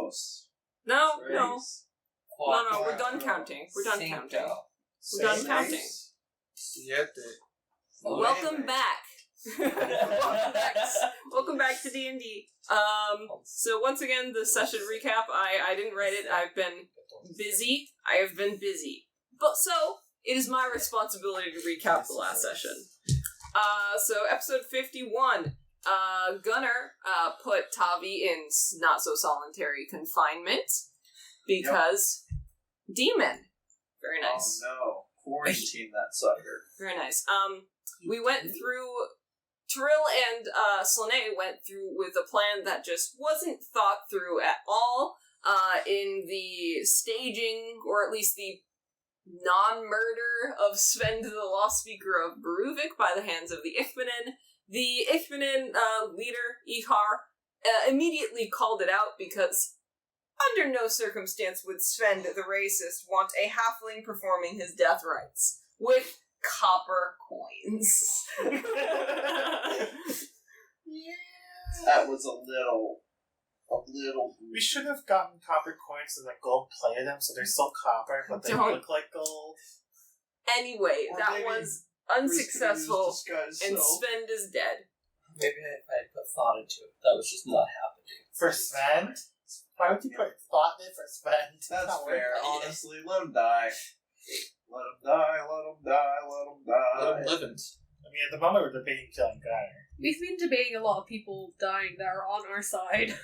Dos. No, Tres. No, we're done counting. We're done counting. We're done counting. Siete. Welcome back. Welcome back to D&D. So once again, the session recap, I didn't write it. I've been busy. I have been busy. But so, it is my responsibility to recap the last session. So episode 51, Gunnar put Tavi in not-so-solitary confinement because demon. Very nice. Oh no. Quarantine that sucker. Very nice. We went through... Trill and Slane went through with a plan that just wasn't thought through at all in the staging, or at least the non-murder of Sven the Lost Speaker of Beruvik by the hands of the Ichmanen. The Ichmanen leader, Ihar, immediately called it out because under no circumstance would Sven the racist want a halfling performing his death rites with copper coins. That was a little. We should have gotten copper coins and gold plated them so they're still copper, but they look like gold. Anyway, Or that maybe was unsuccessful, and so. Sven is dead. Maybe I put thought into it. That was just not happening. For Sven? Why would you put thought in it for Sven? That's fair, honestly. Let him die. Let him die, let him die, let him die. Let him live. I mean, at the moment we're debating killing Gunnar. We've been debating a lot of people dying that are on our side.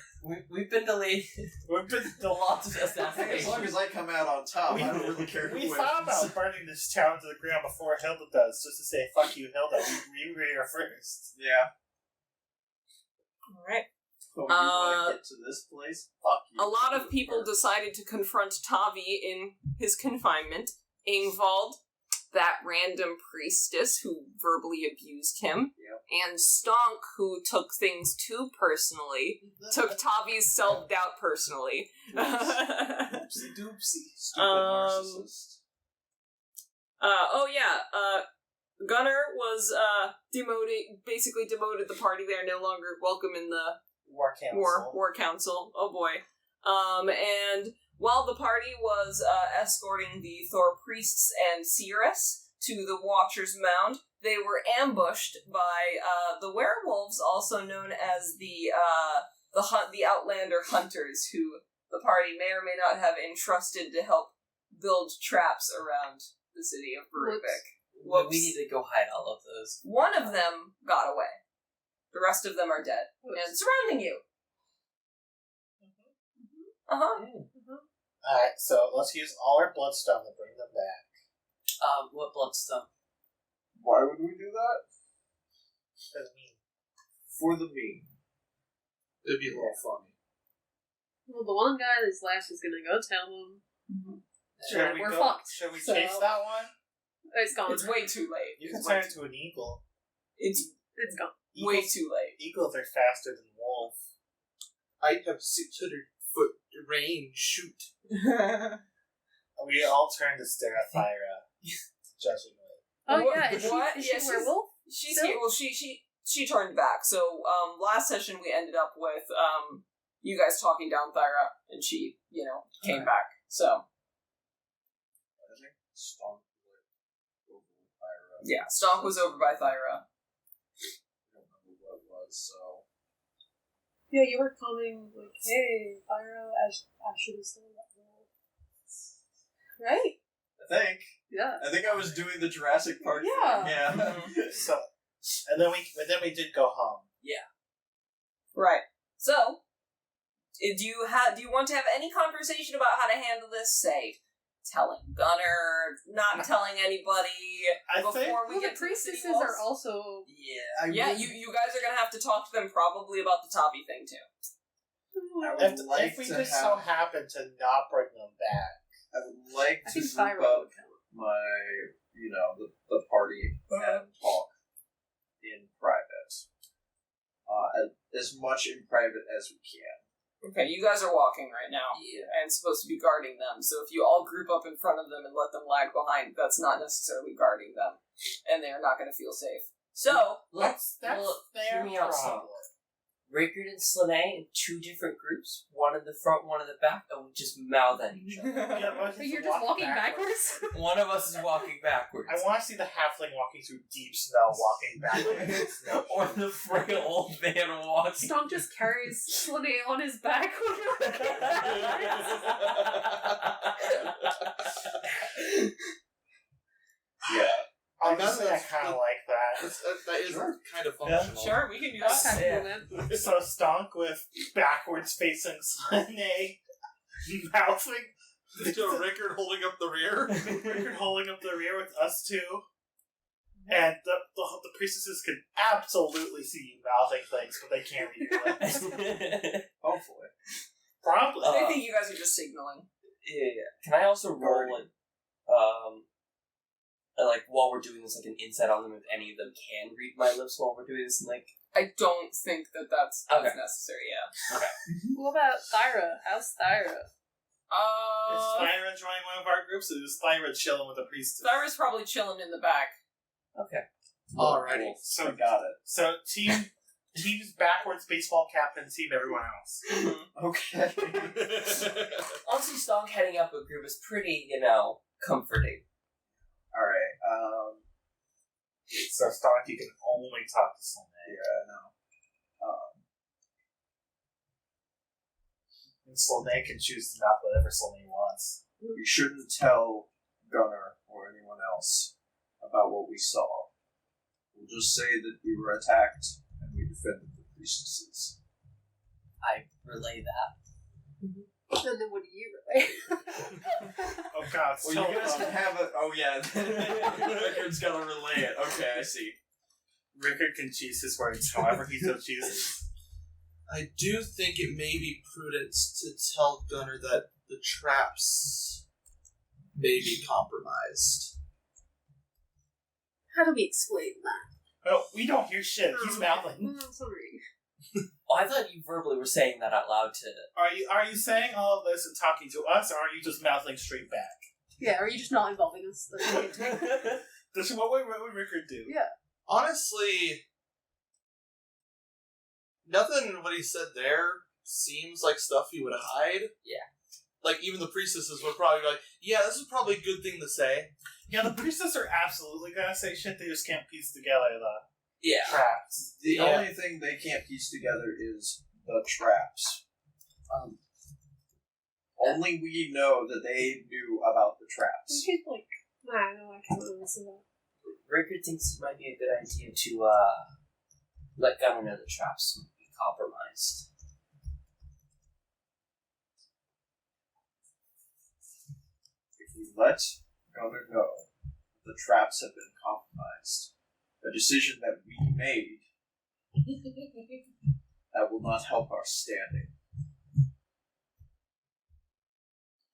We've been delayed. We've been lots of assassinations. As long as I come out on top, I don't really care who We wins. thought about burning this town to the ground before Hilda does, just to say, fuck you, Hilda, we were here first. Yeah. Alright. Oh, you want to get to this place? Fuck you. A lot of people decided to confront Tavi in his confinement. Ingvald, that random priestess who verbally abused him, and Stonk, who took things too personally, took Tavi's self-doubt personally. Oopsie doopsie. Stupid narcissist. Gunnar was basically demoted the party. They are no longer welcome in the War Council. Oh boy. And while the party was escorting the Thor priests and Seeress to the Watcher's Mound, they were ambushed by the werewolves, also known as the Outlander Hunters, who the party may or may not have entrusted to help build traps around the city of Beruvik. Whoops. We need to go hide all of those. One of them got away. The rest of them are dead and surrounding you. Alright, so let's use all our bloodstone to bring them back. What bloodstone? Why would we do that? For the meme. For the meme. It'd be a little funny. Well, the one guy that's left is gonna go tell them. We're fucked. Should we So- chase that one? It's gone. It's way too late. You can turn into an eagle. It's It's gone. way too late. Eagles are faster than wolf. I have 600-foot range. Shoot. We all turn to stare at Thyra. Judgingly. Oh What- yeah, is what? she Yeah, a werewolf? She's So? here. Well, she turned back. So last session we ended up with you guys talking down Thyra, and she came back. So I think Stonk would over with Thyra. yeah, Stonk was over by Thyra. I don't remember what it was, so. Yeah, you were coming like, hey, Pyro, I should have said that. Right? I Yeah. think I was doing the Jurassic Park Yeah. thing. Yeah. So, and then we did go home. Right. So, do you want to have any conversation about how to handle this? Say, telling Gunnar, not telling anybody before we Well, get the to the city priestesses walls? are also... Yeah, you guys are gonna have to talk to them probably about the Tavi thing too. I would like If we to just have, so happen to not bring them back. I would like I to think group Pyro up would count. my, the party and talk in private. As much in private as we can. Okay, you guys are walking right now, and supposed to be guarding them, so if you all group up in front of them and let them lag behind, that's not necessarily guarding them, and they're not going to feel safe. So, That's hear their me out some. problem. Rickard and Slane in two different groups, one in the front, one in the back, and we just mouth at each other. But you're just walking backwards? One of us is walking backwards. I want to see the halfling walking through deep snow, walking backwards. Or the frail old man walking. Stonk just carries Slane on his back. Yeah. Honestly, I kind of like that. That is kind of functional. Sure, we can do That's that. kind of cool, man. So Stonk with backwards facing Slane, mouthing. So Rickard holding up the rear. Rickard holding up the rear with us two. And the priestesses can absolutely see you mouthing things, but they can't read your lips. Hopefully. Probably. I think you guys are just signaling. Yeah. Can I also roll like while we're doing this, like an insight on them if any of them can read my lips while we're doing this? And like, I don't think that's Okay. necessary. Yeah. What about Thyra? How's Thyra? Is Thyra joining one of our groups, or is Thyra chilling with the priestess? Thyra's probably chilling in the back. okay. Alrighty. So I got it. So team's backwards baseball captain, team everyone else. Okay. Honestly, Stonk heading up a group is pretty, comforting. Alright, So Stonk, you can only talk to Slane. yeah, no. And Slane can choose to mouth whatever Slane wants. We shouldn't tell Gunnar or anyone else about what we saw. We'll just say that we were attacked and we defended the priestesses. I relay that. And then what do you relay? Oh god, Well, you guys can have it. Oh, yeah. Rickard's gotta relay it. Okay, I see. Rickard can choose his words however he so chooses. I do think it may be prudent to tell Gunnar that the traps may be compromised. How do we explain that? Well, we don't hear shit. He's mouthing. I'm sorry. Oh, I thought you verbally were saying that out loud to... Are you saying all of this and talking to us, or are you just mouthing straight back? Yeah, are you just not involving us? This is what would Rickard do? Yeah. Honestly, nothing what he said there seems like stuff he would hide. Yeah. Like, even the priestesses would probably be like, yeah, this is probably a good thing to say. Yeah, the priestesses are absolutely gonna say shit. They just can't piece together the Yeah. traps. The only thing they can't piece together is the traps. Only we know that they knew about the traps. She's like, I don't know, I can't really listen to that. Rickard thinks it might be a good idea to, let Gunnar know the traps might be compromised. If we let Gunnar know the traps have been compromised, a decision that we made, that will not help our standing.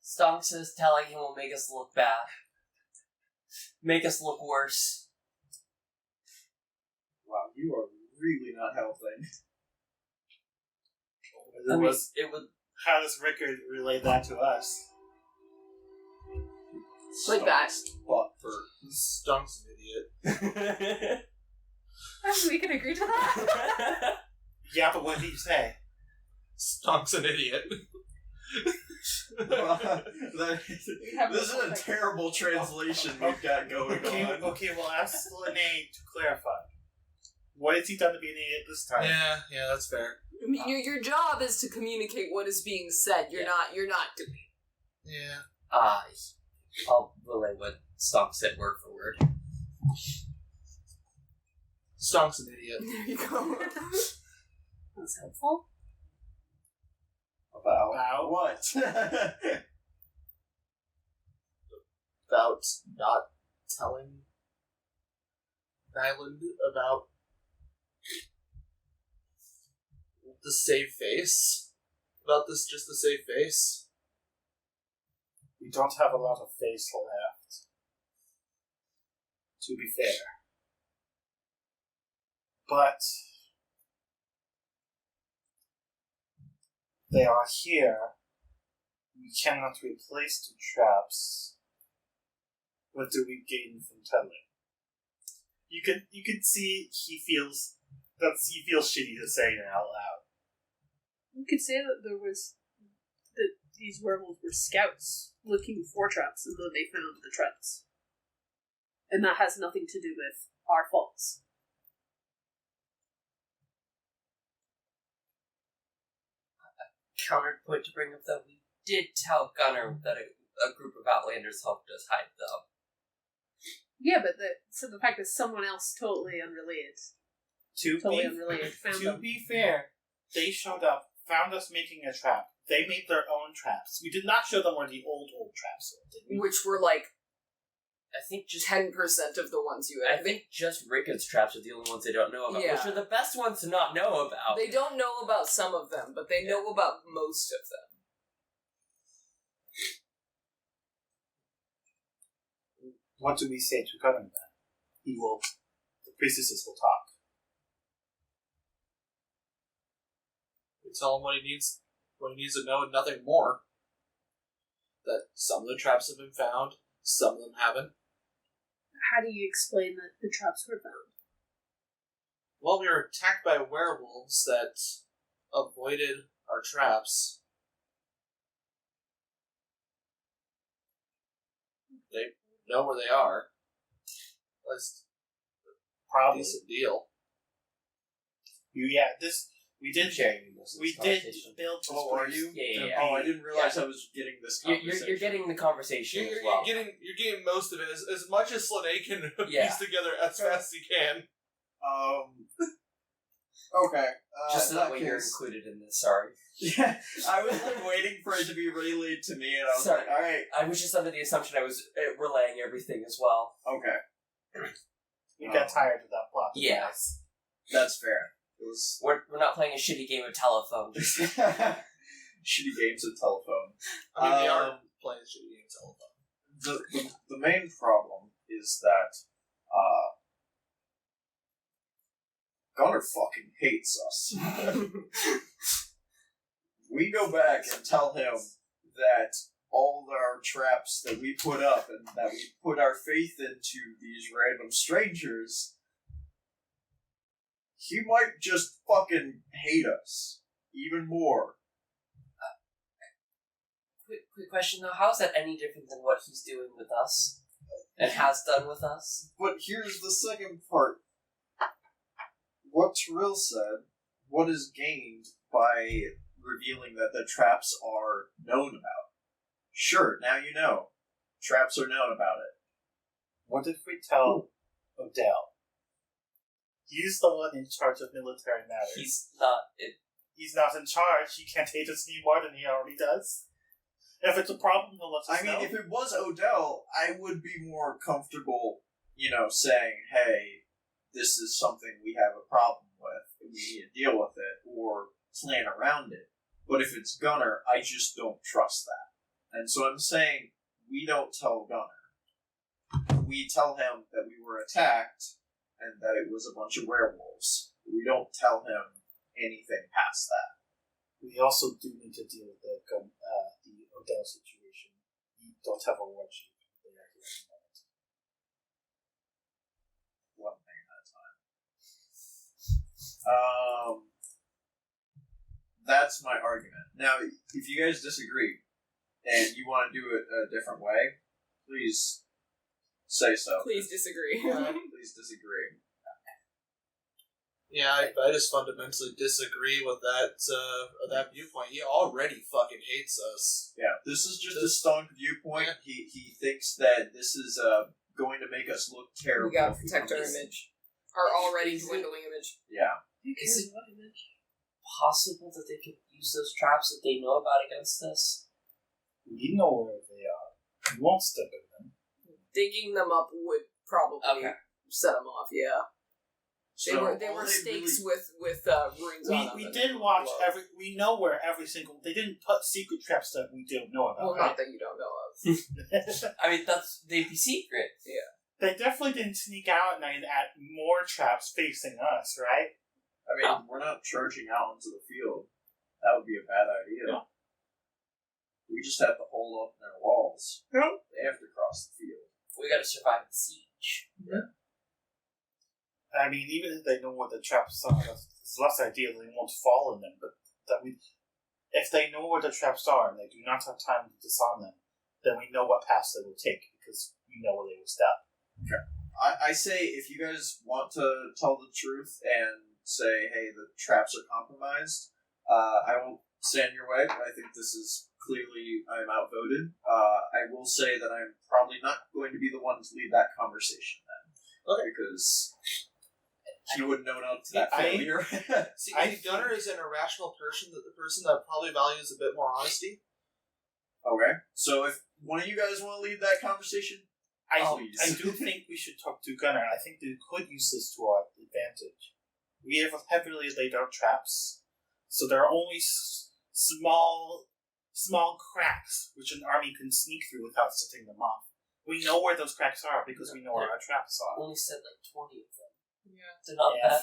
Stonk says telling him will make us look bad. Make us look worse. Wow, you are really not helping. I mean, it would... How does Rickard relay that to us? Like that. But for Stunk's an idiot. We can agree to that? Yeah, but what did he say? Stunk's an idiot. this is a terrible translation we've got going on. Okay, well, ask Slane to clarify. What has he done to be an idiot this time? Yeah, that's fair. I mean, your job is to communicate what is being said. You're not doing it. Yeah. I'll relay what Stonk said word for word. Stunk's an idiot. There you go. That's helpful. About what? About not telling Nyland about the save face. About this, just the save face. We don't have a lot of face left. To be fair. But they are here. We cannot replace the traps. What do we gain from telling? You could see he feels shitty to say it out loud. We could say that these werewolves were scouts looking for traps, and then they found the traps. And that has nothing to do with our faults. Counterpoint to bring up that we did tell Gunnar that a group of Outlanders helped us hide them. Yeah, but the fact that someone else totally unrelated found To them. be fair, they showed up, found us making a trap. They made their own traps. We did not show them where the old traps were, did we? Which were like I think just 10% of the ones you I had. think just Ricka's traps are the only ones they don't know about, Yeah. which are the best ones to not know about. They don't know about some of them, but they know about most of them. What do we say to Gunnar then? The priestesses will talk. We tell him what he needs to know and nothing more. That some of the traps have been found, some of them haven't. How do you explain that the traps were found? Well, we were attacked by werewolves that avoided our traps. They know where they are. That's a Probably. decent deal. We did build this Oh, are place you? Yeah. Oh, I didn't realize I was getting this conversation. You're getting the conversation You're as well. getting most of it as much as Slane can Yeah. piece together as fast as he can. Okay. Just so in that way you're case- included in this, sorry. Yeah, I was like waiting for it to be relayed to me, and I was Sorry. like, all right, I was just under the assumption I was relaying everything as well. okay, We got tired of that plot. Yeah. that's fair. It was We're not playing a shitty game of telephone. shitty games of telephone. I mean, they are playing shitty games all the time. The main problem is that Gunnar fucking hates us. We go back and tell him that all our traps that we put up and that we put our faith into these random strangers, he might just fucking hate us even more. Quick question though, how is that any different than what he's doing with us? And has done with us? But here's the second part. What Trill said, what is gained by revealing that the traps are known about? Sure, now you know. Traps are known about it. What if we tell Odell? He's the one in charge of military matters. He's not... He's not in charge. He can't hate us any more than he already does. If it's a problem, he'll let us know. I mean, if it was Odell, I would be more comfortable, saying, hey, this is something we have a problem with, and we need to deal with it, or plan around it. But if it's Gunnar, I just don't trust that. And so I'm saying, we don't tell Gunnar. We tell him that we were attacked, and that it was a bunch of werewolves. We don't tell him anything past that. we also do need to deal with the Odell situation. We don't have a war chief there at the moment. One thing at a time. That's my argument. Now, if you guys disagree, and you want to do it a different way, please say so. Please disagree. Please disagree. Yeah, I just fundamentally disagree with that viewpoint. He already fucking hates us. Yeah, this is just a stunk viewpoint. He thinks that this is going to make us look terrible. We gotta protect our image. Our already dwindling image. Yeah. Is it possible that they could use those traps that they know about against us? We know where they are. We won't step in them. Digging them up would probably set them off, yeah. They So were stakes really, with runes on them. We did watch we know where every single, they didn't put secret traps that we don't know about, Well, right? not that you don't know of. I mean, they'd be secret. They definitely didn't sneak out at night and add more traps facing us, right? I mean, we're not charging out into the field. That would be a bad idea. Yeah. We just have to hold up their walls. Yeah. They have to cross the field. We gotta survive the siege. I mean, even if they know what the traps are, it's less ideal they won't fall in them, but that if they know where the traps are and they do not have time to disarm them, then we know what paths they will take because we know where they will step. I say if you guys want to tell the truth and say, hey, the traps are compromised, I won't stand in your way. I think this is clearly I'm outvoted. I will say that I'm probably not going to be the one to lead that conversation then. Okay. Because he wouldn't own up to that failure. See, I think Gunnar is an irrational person that probably values a bit more honesty. Okay. So if one of you guys want to lead that conversation, I please. do think we should talk to Gunnar. I think we could use this to our advantage. We have heavily laid out traps, so there are only small cracks which an army can sneak through without setting them off. We know where those cracks are because we know where our traps are. Only said like 20 of them. Yeah. They're not bad.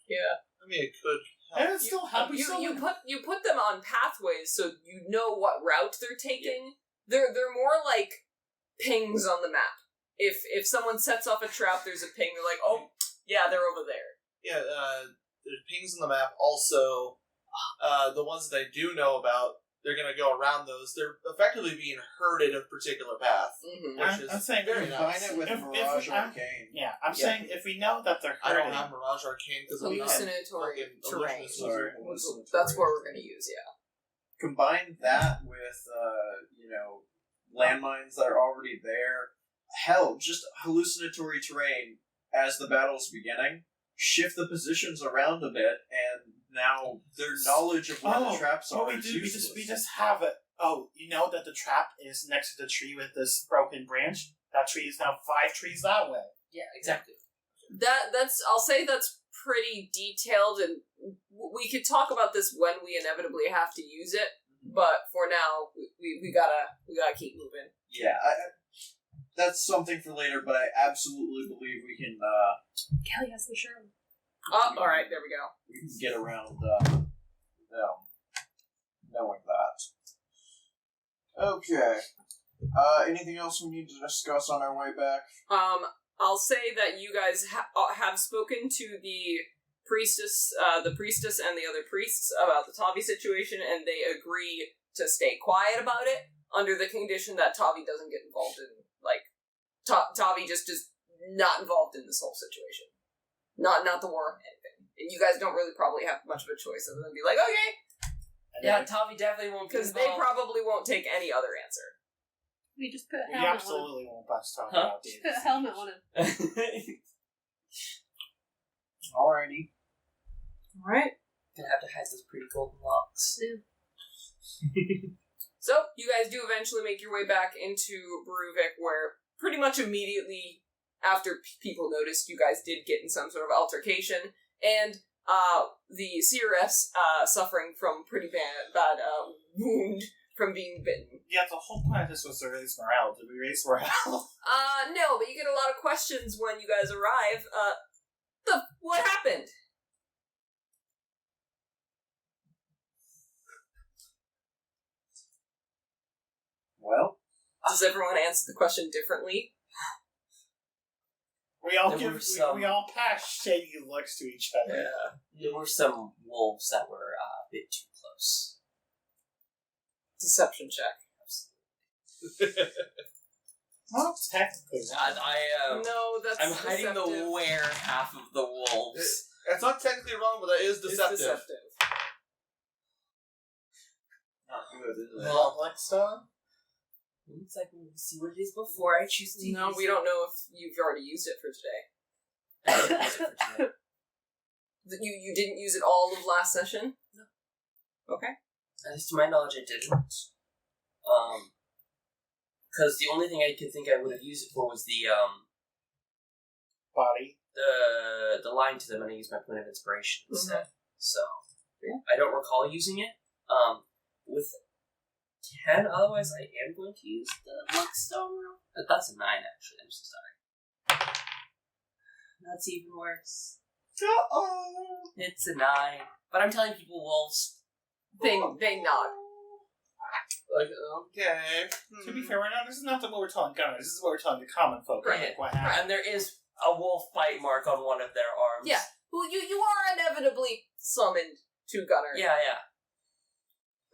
Yeah. I mean, it could. And it's still help. You put them on pathways so you know what route they're taking. Yeah. They're more like pings on the map. If someone sets off a trap, there's a ping. They're like, oh yeah, they're over there. Yeah, there's pings on the map. Also, the ones that I do know about, they're going to go around those. They're effectively being herded a particular path. Mm-hmm. I'm saying very combine nice. it with Mirage Arcane. Yeah, I'm saying if we know that they're I herding, don't have Mirage Arcane because Hallucinatory terrain. Sorry, That's what we're going to use, yeah. Combine that with, landmines that are already there. Hell, just hallucinatory terrain as the battle's beginning. Shift the positions around a bit, and now their knowledge of where the traps are is useless. We just have it. Oh, you know that the trap is next to the tree with this broken branch? That tree is now 5 trees that way. Yeah, exactly. I'll say that's pretty detailed, and we could talk about this when we inevitably have to use it, but for now, we gotta keep moving. Yeah, that's something for later, but I absolutely believe we can, Kelly has the Sherman. Oh, alright, there we go. we can get around, knowing that. Okay. Anything else we need to discuss on our way back? I'll say that you guys have spoken to the priestess and the other priests about the Tavi situation, and they agree to stay quiet about it under the condition that Tavi doesn't get involved in, Tavi just is not involved in this whole situation. Not the war or anything. And you guys don't really probably have much of a choice other than be like, okay. Yeah, Tavi definitely won't be Because involved. they probably won't take any other answer. We just put a We helmet on him. absolutely won't pass Tavi Huh? out, Just David. put a helmet on him. Alrighty. Alright. Gonna have to hide those pretty golden locks. So, you guys do eventually make your way back into Beruvik, where pretty much immediately after people noticed, you guys did get in some sort of altercation, and the CRS suffering from pretty bad wound from being bitten. Yeah, the whole point of this was to raise morale. Did we raise morale? No, but you get a lot of questions when you guys arrive. What happened? Well, Does everyone answer the question differently? We all There were some- we all pass shady looks to each other. Yeah. There were some wolves that were a bit too close. Deception check. Well, technically. No, that's I'm hiding deceptive. the where half of the wolves. It's not technically wrong, but that is It's deceptive. deceptive. not good, is it? Well, next time. It's like, we'll see what it is before I choose to No, use we it. don't know if you've already used it for today. I didn't use it for today. You didn't use it all of last session? No. Okay. At least to my knowledge, I didn't. Because the only thing I could think I would have used it for was the Body. the line to them, and I used my point of inspiration instead. So Yeah. I don't recall using it. With 10, otherwise I am going to use the Luckstone room. But that's a 9, actually. I'm so sorry. That's even worse. Uh-oh. It's a 9. But I'm telling people wolves. They nod. Like, okay. To be fair, this is not what we're telling Gunnar. This is what we're telling the common folk. Right. Like, what happened? And there is a wolf bite mark on one of their arms. Yeah. Well, you are inevitably summoned to Gunnar. Yeah.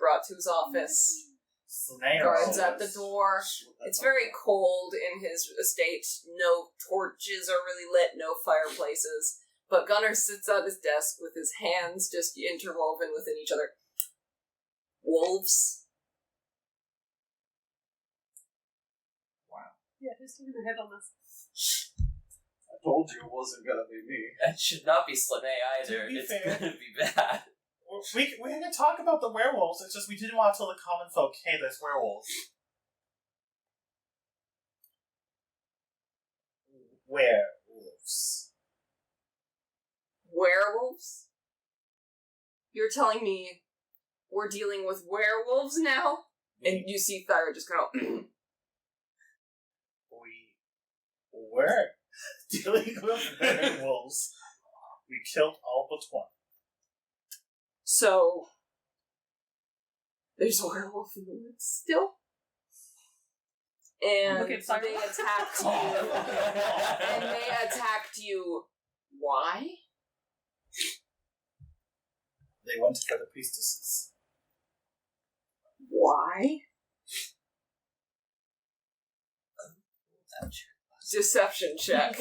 brought to his office. Snail. Guards at the door. It's very cold in his estate. No torches are really lit, no fireplaces. But Gunnar sits at his desk with his hands just interwoven within each other. Wolves. Yeah, who's taking the head on this? I told you it wasn't gonna be me. It should not be Slane either. To be It's fair- gonna be bad. We can talk about the werewolves, it's just we didn't want to tell the common folk, hey, there's werewolves. Werewolves. Werewolves? You're telling me we're dealing with werewolves now? And you see Thyra just go, We were dealing with werewolves. We killed all but one. so there's a werewolf in the woods still? And Look at Thyra. they attacked you. And they attacked you. Why? They went for the priestesses. Why? Deception check.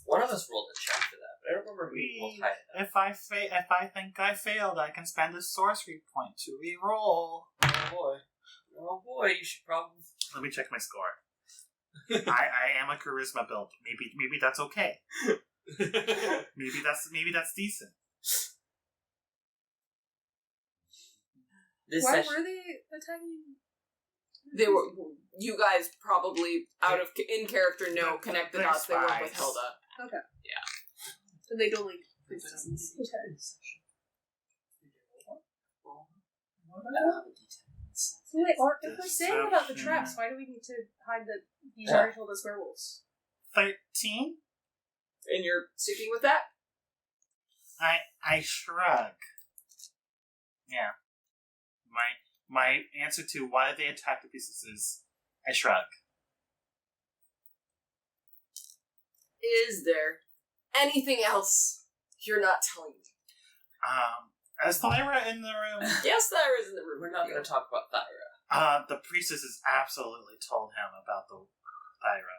One of us rolled a check for that, but I don't remember who rolled high enough. If I think I failed, I can spend a sorcery point to re-roll. Oh boy. Oh boy, you should probably... Let me check my score. I am a charisma build. Maybe that's okay. maybe that's decent. This Why session... were they attacking? They were. You guys probably out of in character know connect the they're dots. They work with spies. Hilda. Okay. Yeah. And they don't like princesses. Okay. So wait, or if we're saying about the traps, why do we need to hide that he's already told us werewolves? 13? And you're sticking with that? I shrug. Yeah. My answer to why did they attack the priestesses is I shrug. Is there anything else you're not telling me? Is Thyra in the room? Yes, there is in the room. We're not going to talk about Thyra. The priestesses absolutely told him about the Thyra.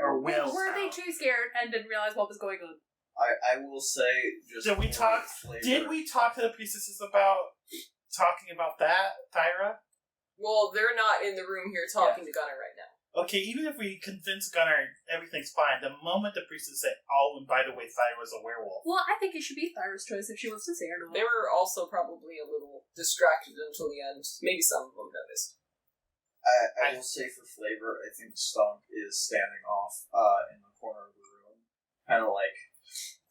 Or will. Were they too scared and didn't realize what was going on? I will say just Did we for talk? flavor. Did we talk to the priestesses about talking about that, Thyra? Well, they're not in the room here talking to Gunnar right now. Okay, even if we convince Gunnar everything's fine, the moment the priestess say, "Oh, and by the way, Thyra's a werewolf," Well, I think it should be Thyra's choice if she wants to say or not. They were also probably a little distracted until the end. Maybe some of them noticed. I will say for flavor, I think Stunk is standing off in the corner of the room, kind of like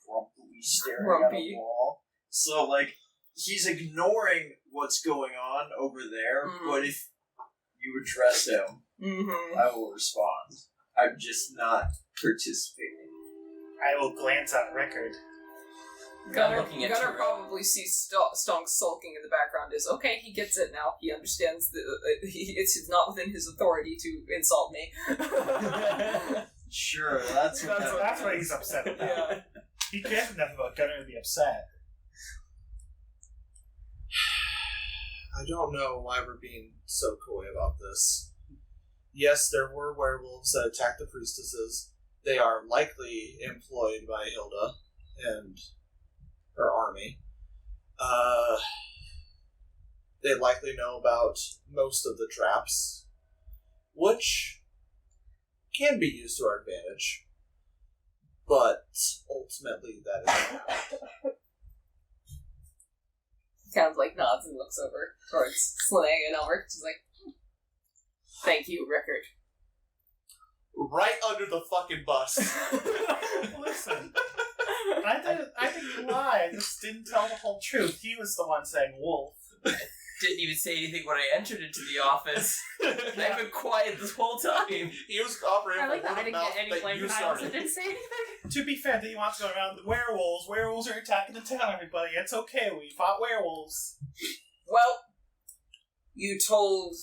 grumpily staring at a wall. So like he's ignoring what's going on over there, but if you address him, I will respond. I'm just not participating. I will glance at Rickard. Gunnar Tyrell. probably sees Stunk sulking in the background. Is okay. He gets it now. He understands that it's not within his authority to insult me. Sure, that's what he's upset about. Yeah. He cares enough about Gunnar to be upset. I don't know why we're being so coy about this. Yes, there were werewolves that attacked the priestesses. They are likely employed by Hilda and her army. They likely know about most of the traps, which can be used to our advantage. But ultimately, that is Kind of like nods and looks over towards Slane and Elric. She's like, "Thank you, Rickard." right under the fucking bus. Listen, I think you lied. Just didn't tell the whole truth. He was the one saying wolf. Didn't even say anything when I entered into the office. I've been quiet this whole time. He was operating I like from that I word of didn't mouth get any that blame you when I also started. didn't say anything. To be fair, he wants to go around the werewolves. Werewolves are attacking the town, everybody. It's okay. We fought werewolves. Well, you told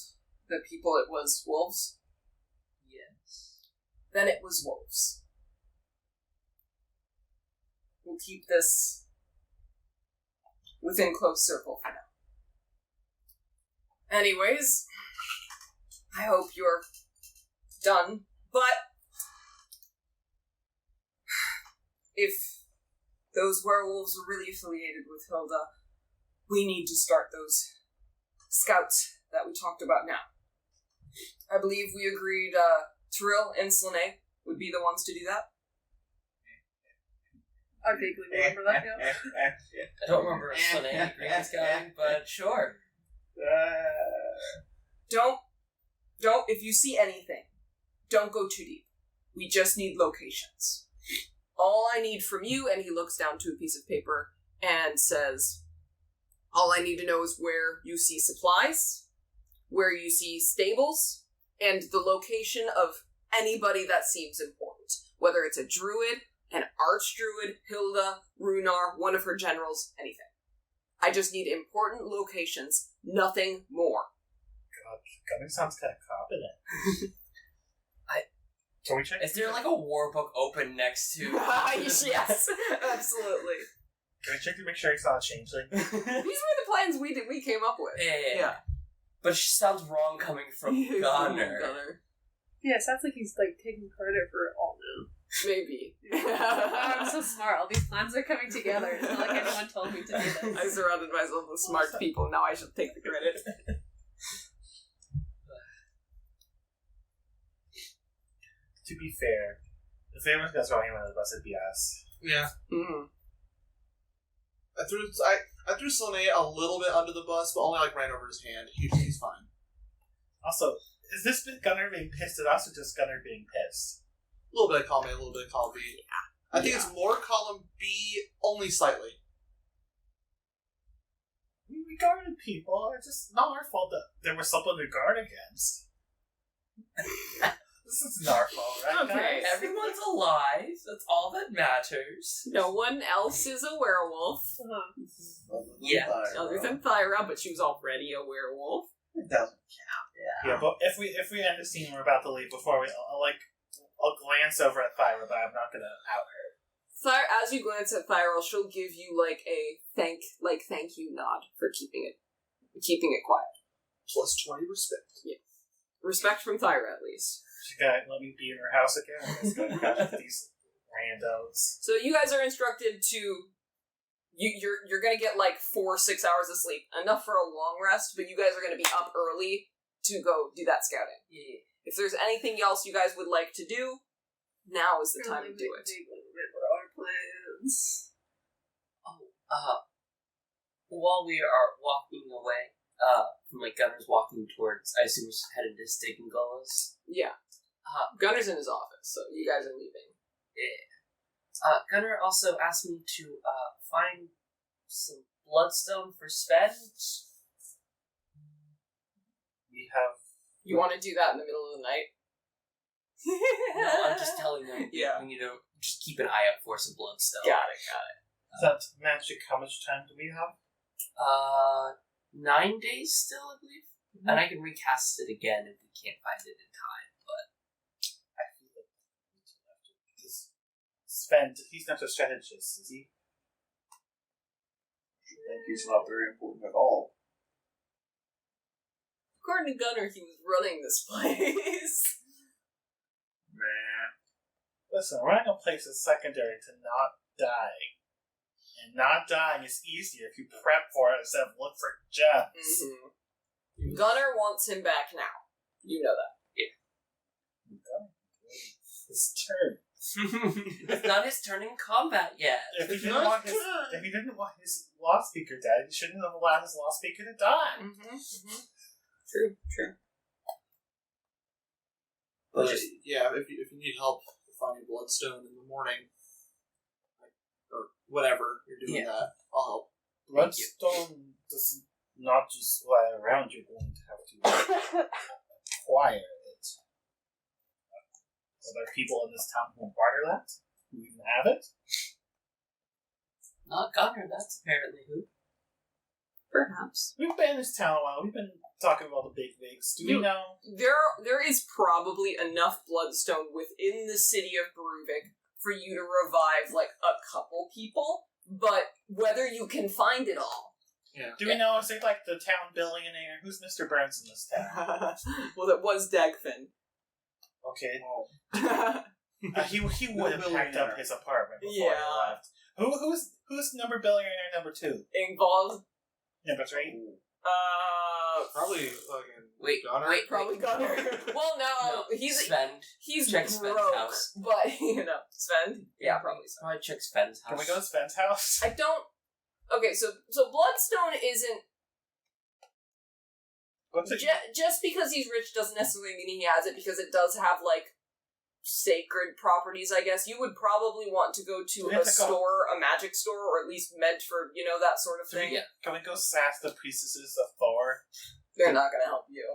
the people it was wolves. Yes. Then it was wolves. We'll keep this within close circle for now. Anyways, I hope you're done. But if those werewolves are really affiliated with Hilda, we need to start those scouts that we talked about now. I believe we agreed Tyrell and Slane would be the ones to do that. I vaguely remember that now. I don't remember Slane agreeing scouting, but sure. Don't, if you see anything, don't go too deep. We just need locations. All I need from you, and he looks down to a piece of paper and says, all I need to know is where you see supplies, where you see stables, and the location of anybody that seems important. Whether it's a druid, an archdruid, Hilda, Runar, one of her generals, anything. I just need important locations, nothing more. God, Gunner sounds kind of confident. Can we check? Is there like a war book open next to? Yes, absolutely. Can we check to make sure he's not a changeling? These were the plans we came up with. Yeah. But she sounds wrong coming from Gunner. Yeah, it sounds like he's like taking credit for it all now. Maybe. Oh, I'm so smart. All these plans are coming together. It's not like anyone told me to do this. I surrounded myself with smart people. Now I should take the credit. To be fair, if anyone gonna throw anyone under the bus, it'd be us. Yeah. Mm-hmm. I threw Slane a little bit under the bus, but only like ran over his hand. He's fine. Also, is this Gunner being pissed at us or just Gunner being pissed? A little bit of column A, a little bit of column B. I think it's more column B, only slightly. We guarded people. It's just not our fault that there was someone to guard against. This isn't our fault, right, Okay, guys? Everyone's alive. That's all that matters. No one else is a werewolf. Yeah. Other than Thyra, but she was already a werewolf. It doesn't count. Yeah, but if we end the scene we're about to leave before I'll glance over at Thyra, but I'm not gonna out her. Thyra, as you glance at Thyra, she'll give you like a thank you nod for keeping it quiet. Plus 20 respect. Yeah. Respect from Thyra, at least. She's gonna let me be in her house again. I'm just gonna catch these randos. So you guys are instructed to you're gonna get like 4-6 hours of sleep, enough for a long rest, but you guys are gonna be up early to go do that scouting. Yeah. If there's anything else you guys would like to do, now is the time to do it. Remember our plans. While we are walking away, from like Gunner's walking towards, I assume he's headed to Steak and Gullas. Yeah. Gunner's in his office, so you guys are leaving. Yeah. Gunner also asked me to find some bloodstone for Sven. We have. You want to do that in the middle of the night? No, I'm just telling them. Yeah. We need to just keep an eye out for some bloodstone. Got it. That magic, how much time do we have? 9 days still, I believe. Mm-hmm. And I can recast it again if we can't find it in time, but I feel like Sven, he's not a strategist, is he? I think he's not very important at all. According to Gunner, he was running this place. Nah. Listen, running a place is secondary to not dying. And not dying is easier if you prep for it instead of look for gems. Mm-hmm. Gunner wants him back now. You know that. Yeah. His turn. It's not his turn in combat yet. If he didn't want his lost speaker dead, he shouldn't have allowed his lost speaker to die. Mm-hmm. Mm-hmm. True. But yeah, if you need help finding bloodstone in the morning, or whatever you're doing, that I'll help. Bloodstone does not just lie around. You're going to have to acquire it. Are there people in this town who barter that? Who even have it? Not Gunner. That's apparently who. Perhaps. We've been in this town a while. We've been talking about the big wigs. Do we know? There is probably enough bloodstone within the city of Beruvik for you to revive, like, a couple people, but whether you can find it all Yeah. Do we know, is it like the town billionaire? Who's Mr. Burns in this town? Well, that was Dagfin. Okay. Oh. He would have packed up his apartment before he Yeah. left. Who's number billionaire number 2? Involved. Number 3? Probably fucking Wait, Gunner. wait, Probably Gunner. Well, no, he's Sven. he's Check Sven's broke, house. but Sven. Yeah, probably Sven. Probably check Sven's house. Can we go to Sven's house? I don't. Okay, so Bloodstone isn't What's it? just because he's rich doesn't necessarily mean he has it, because it does have like sacred properties. I guess you would probably want to go to We a have to go- store, a magic store, or at least meant for that sort of thing. Yeah. Can we go sass the priestesses of Thor? They're not going to help you.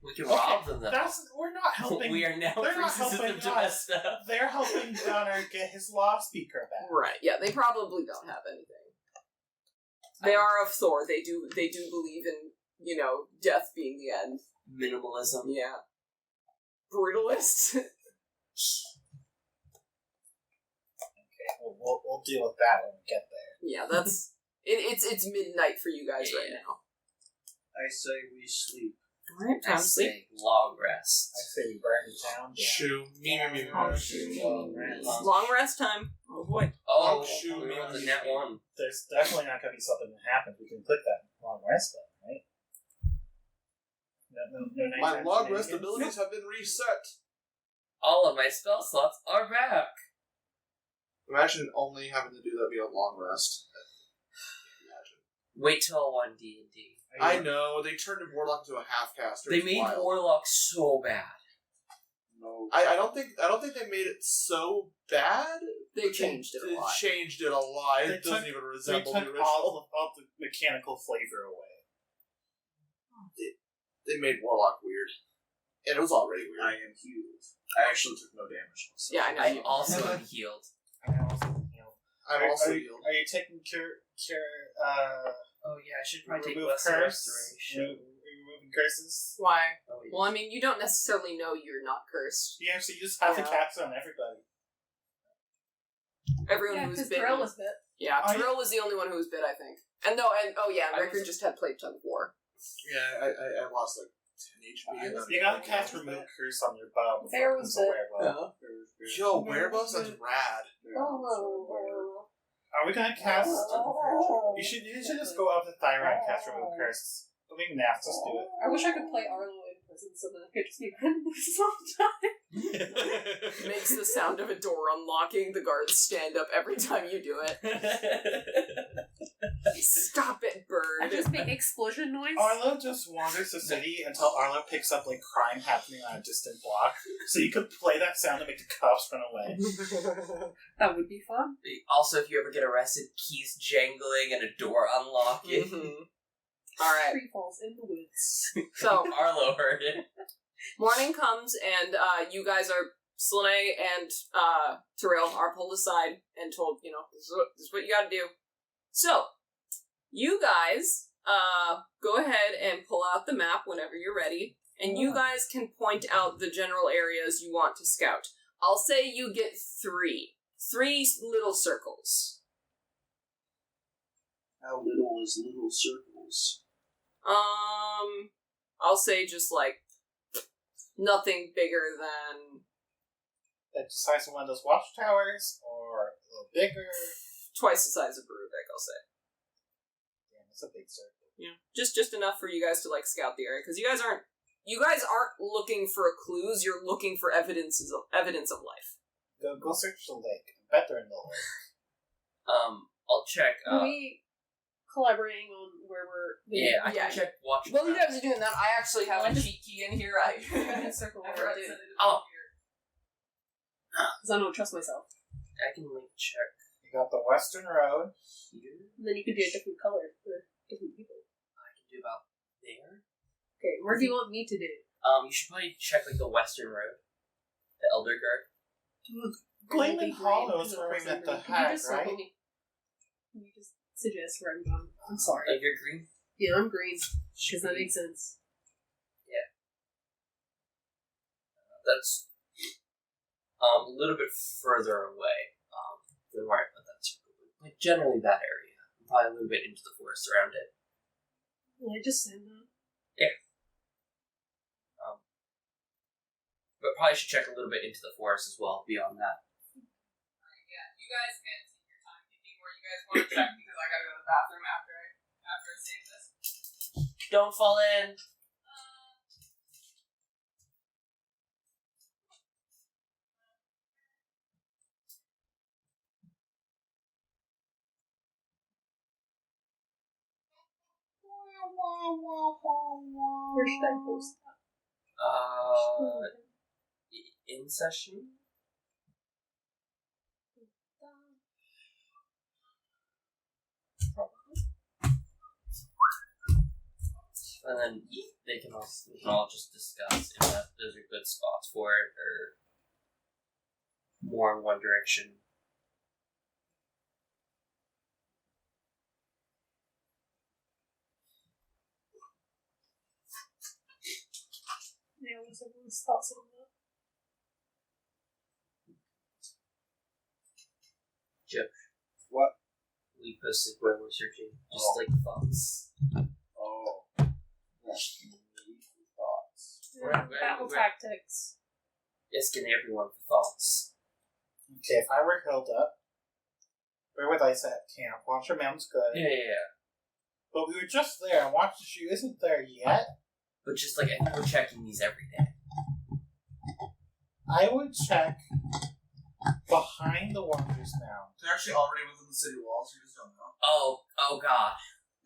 We can rob them, though. We're not helping. We are now They're not priestesses helping of Domesta. They're helping Gunner get his law speaker back. Right? Yeah, they probably don't have anything. They are of Thor. They do believe in death being the end. Minimalism. Yeah. Brutalist. Okay, we'll deal with that when we get there. Yeah, that's it's midnight for you guys right now. I say we sleep. Alright, I say long rest. I say we burn the town down. Shoo. Long rest time. Oh boy. Oh, shoot, we rolled man. the net 1. There's definitely not going to be something that happens. We can click that long rest button, right? No My nighttime long rest shenanigans? abilities have been reset. All of my spell slots are back. Imagine only having to do that via long rest. Imagine. Wait till 1 D&D. I know, they turned a warlock into a half-caster. They It's made wild. Warlock so bad. No. I don't think they made it so bad. They changed it a lot. Changed it a lot. They It doesn't took- even They resemble took the original. all the mechanical flavor away. They made warlock weird, and it was already weird. I am healed. I actually took no damage myself. Yeah, I know. I'm also unhealed. I'm also healed. Are you taking cure? Oh yeah, I should probably take remove lesser curse. restoration. Removing curses. Why? Oh, yeah. Well, I mean, you don't necessarily know you're not cursed. Yeah, so you just have to Yeah. cast on everybody. Everyone Yeah, who's because bitten. Thrill was bit. Yeah, I- Tyrell was the only one who was bit, I think. And Rickard just had played tug of war. Yeah, I lost like 10 HP. and then- You gotta cast remove curse on your bow. before There it was comes a- away, bro. Yo, werebuffs? That's rad. Oh. Are we gonna cast? You should just go up to Thyra and cast remove curse. Don't even ask, just do it. I wish I could play Arlo in prison so that I could just be running this all the time. Makes the sound of a door unlocking. The guards stand up every time you do it. Stop it, bird. I just make explosion noise. Arlo just wanders the city until Arlo picks up like crime happening on a distant block. So you could play that sound to make the cops run away. That would be fun. Also, if you ever get arrested, keys jangling and a door unlocking. Mm-hmm. Alright, Tree falls in the woods. so Arlo heard it. morning comes and you guys are, Slane and Tyrell are pulled aside and told, this is what you gotta do. So, you guys go ahead and pull out the map whenever you're ready, and you guys can point out the general areas you want to scout. I'll say you get 3 little circles. How little is little circles? I'll say just like nothing bigger than That the size of one of those watchtowers, or a little bigger. twice the size of Beruvik, I'll say. Damn, it's a big circle. Yeah, just enough for you guys to like scout the area, because you guys aren't looking for clues. You're looking for evidence of life. Go search the lake. I bet they're in the lake. I'll check. Are we collaborating on where we're... Yeah, I Yeah. can check watch. While you guys are doing that, I actually have a Well, cheat key in here. I can circle I where forgot we're to doing. set it Oh. Because I don't trust myself. I can link check You got the Western Road. here. And then you could do a different color for different people. I can do about there. Okay, where do you want me to do? You should probably check like the Western Road, the Elder Guard. Gleaming Hollow is Can where we met the you hag, just circle right? me? Can you just suggest where I'm going? I'm sorry. Like you're green. Yeah, I'm green. Because that makes sense. That's a little bit further away than where I put that circle. Like generally that area, probably a little bit into the forest around it. Will I just send that? But probably should check a little bit into the forest as well, beyond that. Yeah, you guys can take your time picking where you guys want to check because I gotta go to the bathroom after I save this. Don't fall in! Where should I post that? In session? And then we can all just discuss if those are good spots for it, or more in one direction. Yeah, what's everyone's thoughts on that? Jeff. What? We posted where we're searching. Just like thoughts. Oh. That's neat thoughts. Battle tactics. Asking everyone for thoughts. Okay, if I were Hilda, where would I set camp? Watcher Mountain's good. Yeah. But we were just there, and Watcher Shoe isn't there yet. But just like, I think we're checking these every day. I would check behind the Watcher's Mound. They're actually already within the city walls, you just don't know. Oh god.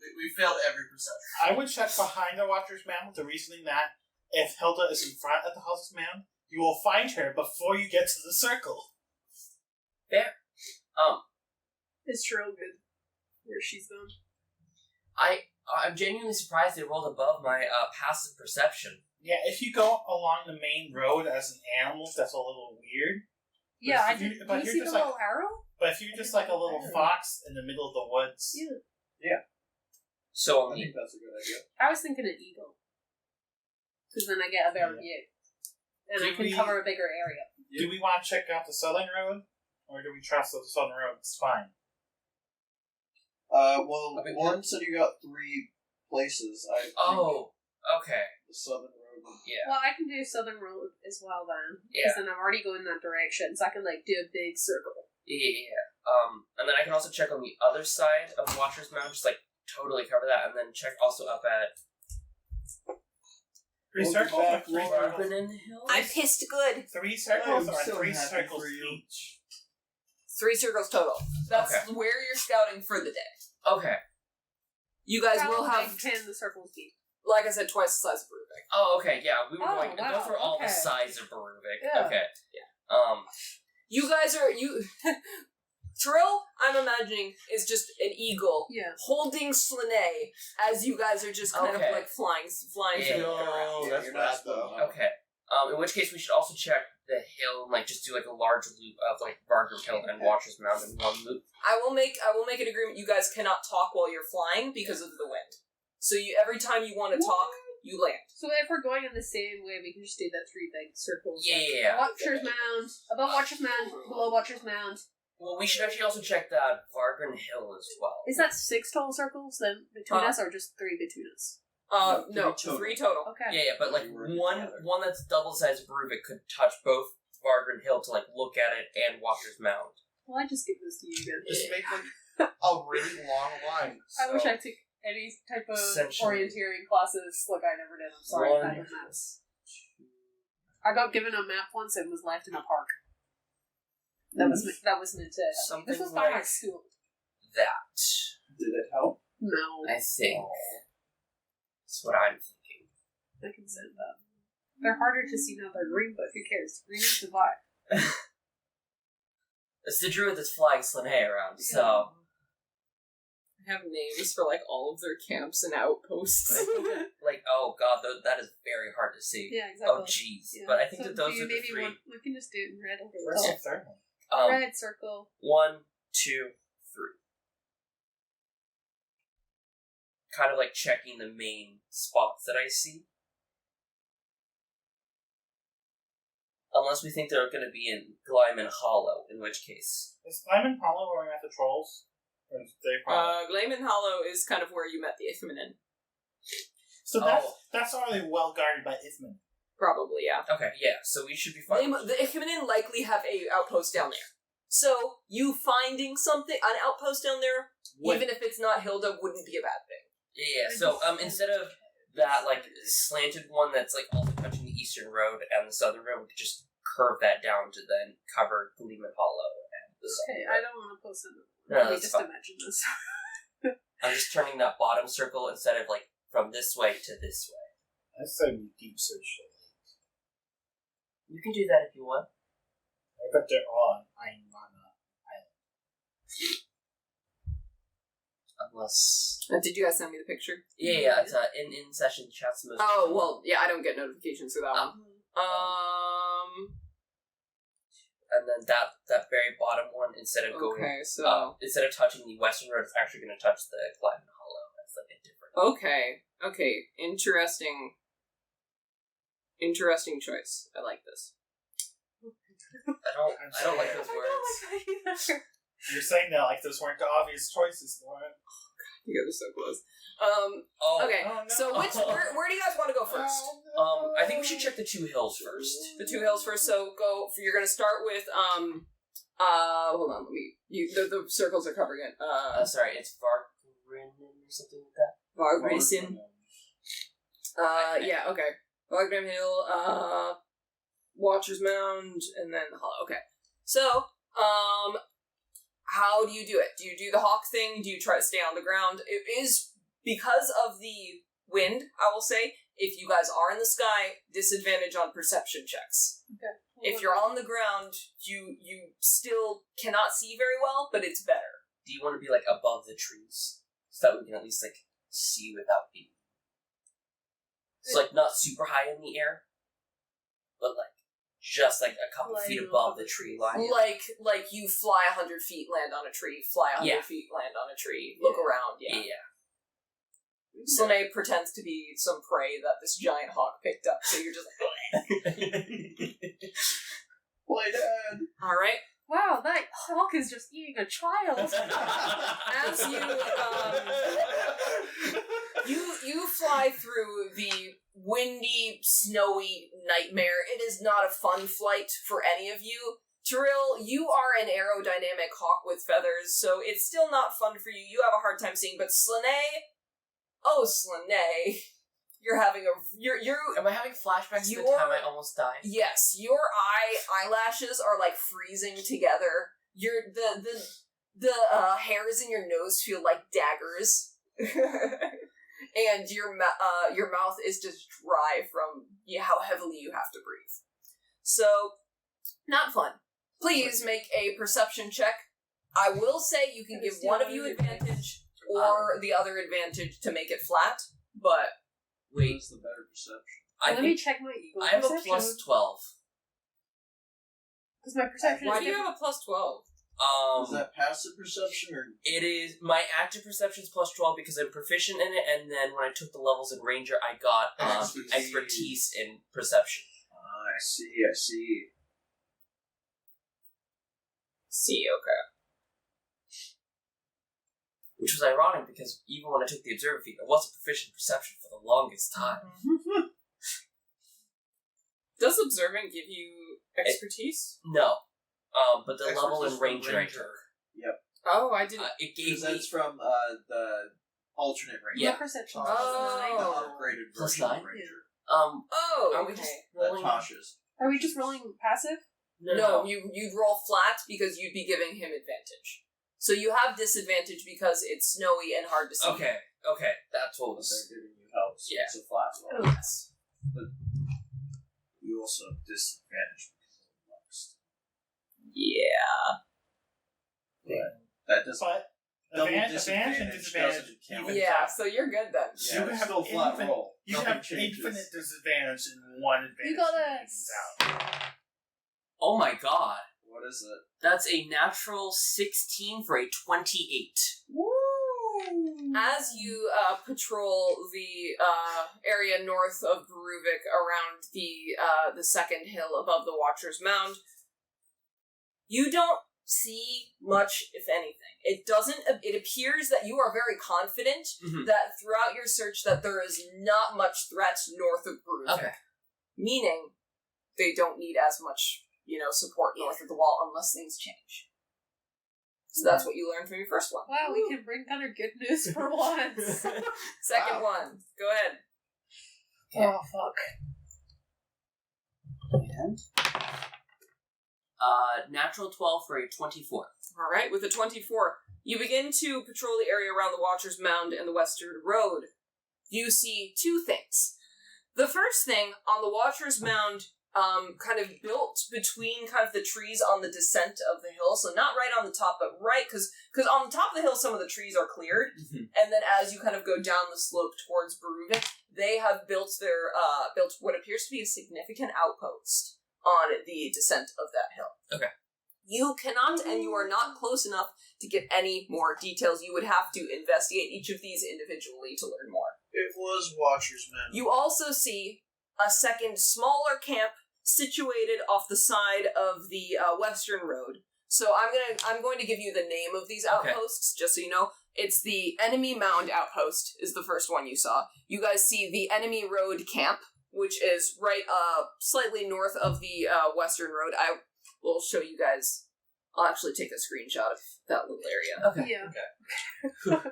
We failed every perception. I would check behind the Watcher's Mound with the reasoning that if Hilda is in front of the House's Mound, you will find her before you get to the circle. Fair. Is Cheryl good where she's gone? I'm genuinely surprised they rolled above my passive perception. Yeah, if you go along the main road as an animal, that's a little weird. Yeah, I if you- did. but Do you you're see the just like- little arrow? But if you're just like a little fox in the middle of the woods, Yeah. So I on the think that's a good idea. I was thinking an eagle. Because then I get a better Yeah. view. And I Did can we- cover a bigger area. do we want to check out the southern road? Or do we trust that the southern road is fine? Well, I mean, one said you got 3 places. I think okay. the southern road. Yeah. Well, I can do southern road as well then. Yeah. Because then I'm already going that direction. So I can do a big circle. Yeah. And then I can also check on the other side of Watcher's Mound, just totally cover that, and then check also up at 3 We'll circles be or back 3 later. circles? Barbenin Hill? I pissed good. 3 circles I'm or so 3 happy circles for you. each? 3 circles total. That's Okay. where you're scouting for the day. Okay. You guys How will big have, can the circles be? like I said, twice the size of Beruvik. Oh, okay, yeah, we were Oh, going wow, those were all the okay. size of Beruvik. Yeah. Okay. Yeah. You guys are Trill, I'm imagining, is just an eagle Yeah. holding Slane as you guys are just kind Okay. of flying Yeah. through around. Yeah, that's you're bad, not though. though. Okay. In which case we should also check the hill and just do a large loop of Vargrim Hill and Watcher's Mound in one loop. I will make an agreement. You guys cannot talk while you're flying because of the wind. So every time you want to talk, you land. So if we're going in the same way, we can just do that 3 big circles. Yeah. Watcher's Mound, above Watcher's Mound, below Watcher's Mound. Well, we should actually also check that Vargrim Hill as well. Is that 6 total circles then between us, or just 3 between us? No, 3 total. Okay. Yeah, but We were together. one that's double the size of Beruvik could touch both Vargrim Hill to look at it and Watcher's Mound. Well, I just give this to you again. Just make a really long line. I wish so- I took any type of Essentially. orienteering classes. Look, I never did. I'm sorry. One. That was maps. I got given a map once and was left in a park. That was meant to help me. Something This was by my like- school. That, Did it help? No, I think, is what I'm thinking. I can send them. They're harder to see now. They're green, but who cares? Green is the vibe. It's the druid that's flying Slane around, so... I have names for all of their camps and outposts. oh god, that is very hard to see. Yeah, exactly. Oh jeez. Yeah. But I think So that those do you are the maybe 3. we can just do it in red over the Where's the top. third one? Red circle. 1, 2, 3. Kind of checking the main spots that I see. Unless we think they're going to be in Glyman Hollow, in which case... Is Lyman Hollow where we met the trolls? Or is they probably... Glayman Hollow is kind of where you met the Ithmanen. So that's already well guarded by Ithman. Probably, yeah. Okay, yeah, so we should be fine. The Ichmanen likely have a outpost down there. So, you finding an outpost down there, even if it's not Hilda, wouldn't be a bad thing. Yeah, so instead of that, like, slanted one that's, like, also touching the eastern road and the southern road, we could just curve that down to then cover Gleeman Hollow and the southern road. I don't want to post it. No, Let me that's just fine. imagine this. I'm just turning that bottom circle instead of, like, from this way to this way. I say we deep search the lake. You can do that if you want. I bet they're on Ainmana Island. Unless... Did you guys send me the picture? Yeah, it's in session chat's most... Oh, well, yeah, I don't get notifications for that one. And then that very bottom one, instead of going... Okay, so... instead of touching the western road, it's actually going to touch the Gleeman Hollow. That's like a different... Okay, interesting choice. I like this. I don't like those words. You're saying that like those weren't the obvious choices, Lauren. You guys are so close. Okay, Oh, no. so where do you guys want to go first? I think we should check the two hills first. The two hills first, so you're gonna start with, hold on, the circles are covering it. Sorry, it's Vargrinnen or something like that? Vargrissen. Yeah, okay. Vargrim Hill, Watcher's Mound, and then the Hollow. Okay. So, how do you do it? Do you do the hawk thing? Do you try to stay on the ground? It is, because of the wind, I will say, if you guys are in the sky, disadvantage on perception checks. Okay. If you're on the ground, you still cannot see very well, but it's better. Do you want to be, like, above the trees? So that we can at least, like, see without being... So, like, not super high in the air, but, like, just, like, a couple feet above the tree line. Like you fly 100 feet, land on a tree, fly 100 feet, land on a tree, look around, Yeah. Slane pretends to be some prey that this giant hawk picked up, so you're just like, Play dead. alright. Wow, that hawk is just eating a child. As you fly through the windy, snowy nightmare, it is not a fun flight for any of you. Tyrell, you are an aerodynamic hawk with feathers, so it's still not fun for you. You have a hard time seeing, but Slane, you're having Am I having flashbacks to the time I almost died? yes, your eyelashes are like freezing together. The hairs in your nose feel like daggers. And your mouth is just dry from how heavily you have to breathe. So, not fun. Please make a perception check. I will say you can give one of you advantage or the other advantage to make it flat, but... Wait. What's the better perception? Let me check my ego I have a perception. plus 12. Because my perception Why is do you have a plus 12? Is that passive perception or? It is, my active perception is plus 12 because I'm proficient in it, and then when I took the levels in Ranger, I got expertise in perception. I see. See, okay. Which was ironic because even when I took the observer feat, I wasn't proficient in perception for the longest time. Does observing give you expertise? No. But the Expertise level in from Ranger I Ranger. took. Yep. Oh, I didn't... It gave Because me... that's from the alternate Ranger. Yeah. My perception Oh. The is upgraded Plus version 9? of Ranger. Are we okay. just rolling... Tasha's. Are we just rolling passive? No, you'd roll flat because you'd be giving him advantage. So you have disadvantage because it's snowy and hard to see. Okay, that's what But was... they're giving you help, so Yeah. it's a flat roll. Yes. But you also have disadvantage because of the lux. Yeah. But that doesn't. But Double advantage and disadvantage disadvantage. doesn't count. even Yeah, flat. so you're good then. Yeah, You it's have still flat infinite- roll. You Nothing have changes. infinite disadvantage and one advantage. You got that a- evens out. Oh my god. What is it? That's a natural 16 for a 28. As you patrol the area north of Beruvik around the second hill above the Watcher's Mound, you don't see much, if anything. It doesn't. It appears that you are very confident that throughout your search that there is not much threat north of Beruvik. Okay. Meaning, they don't need as much, support north of the wall unless things change. So that's what you learned from your first one. Wow, we can bring Gunnar good news for once. Second one. Go ahead. Oh, fuck. And natural 12 for a 24. All right, with a 24, you begin to patrol the area around the Watcher's Mound and the Western Road. You see two things. The first thing, on the Watcher's Mound, kind of built between kind of the trees on the descent of the hill, so not right on the top, but right, because on the top of the hill some of the trees are cleared, and then as you kind of go down the slope towards Beruvik, they have built what appears to be a significant outpost on the descent of that hill. Okay. You cannot, and you are not close enough to get any more details. You would have to investigate each of these individually to learn more. It was Watcher's Men. You also see a second, smaller camp situated off the side of the Western Road. So I'm going to give you the name of these outposts, just so you know. It's the Enemy Mound Outpost is the first one you saw. You guys see the Enemy Road Camp, which is right slightly north of the Western Road. I will show you guys. I'll actually take a screenshot of that little area. Okay. Yeah. Okay.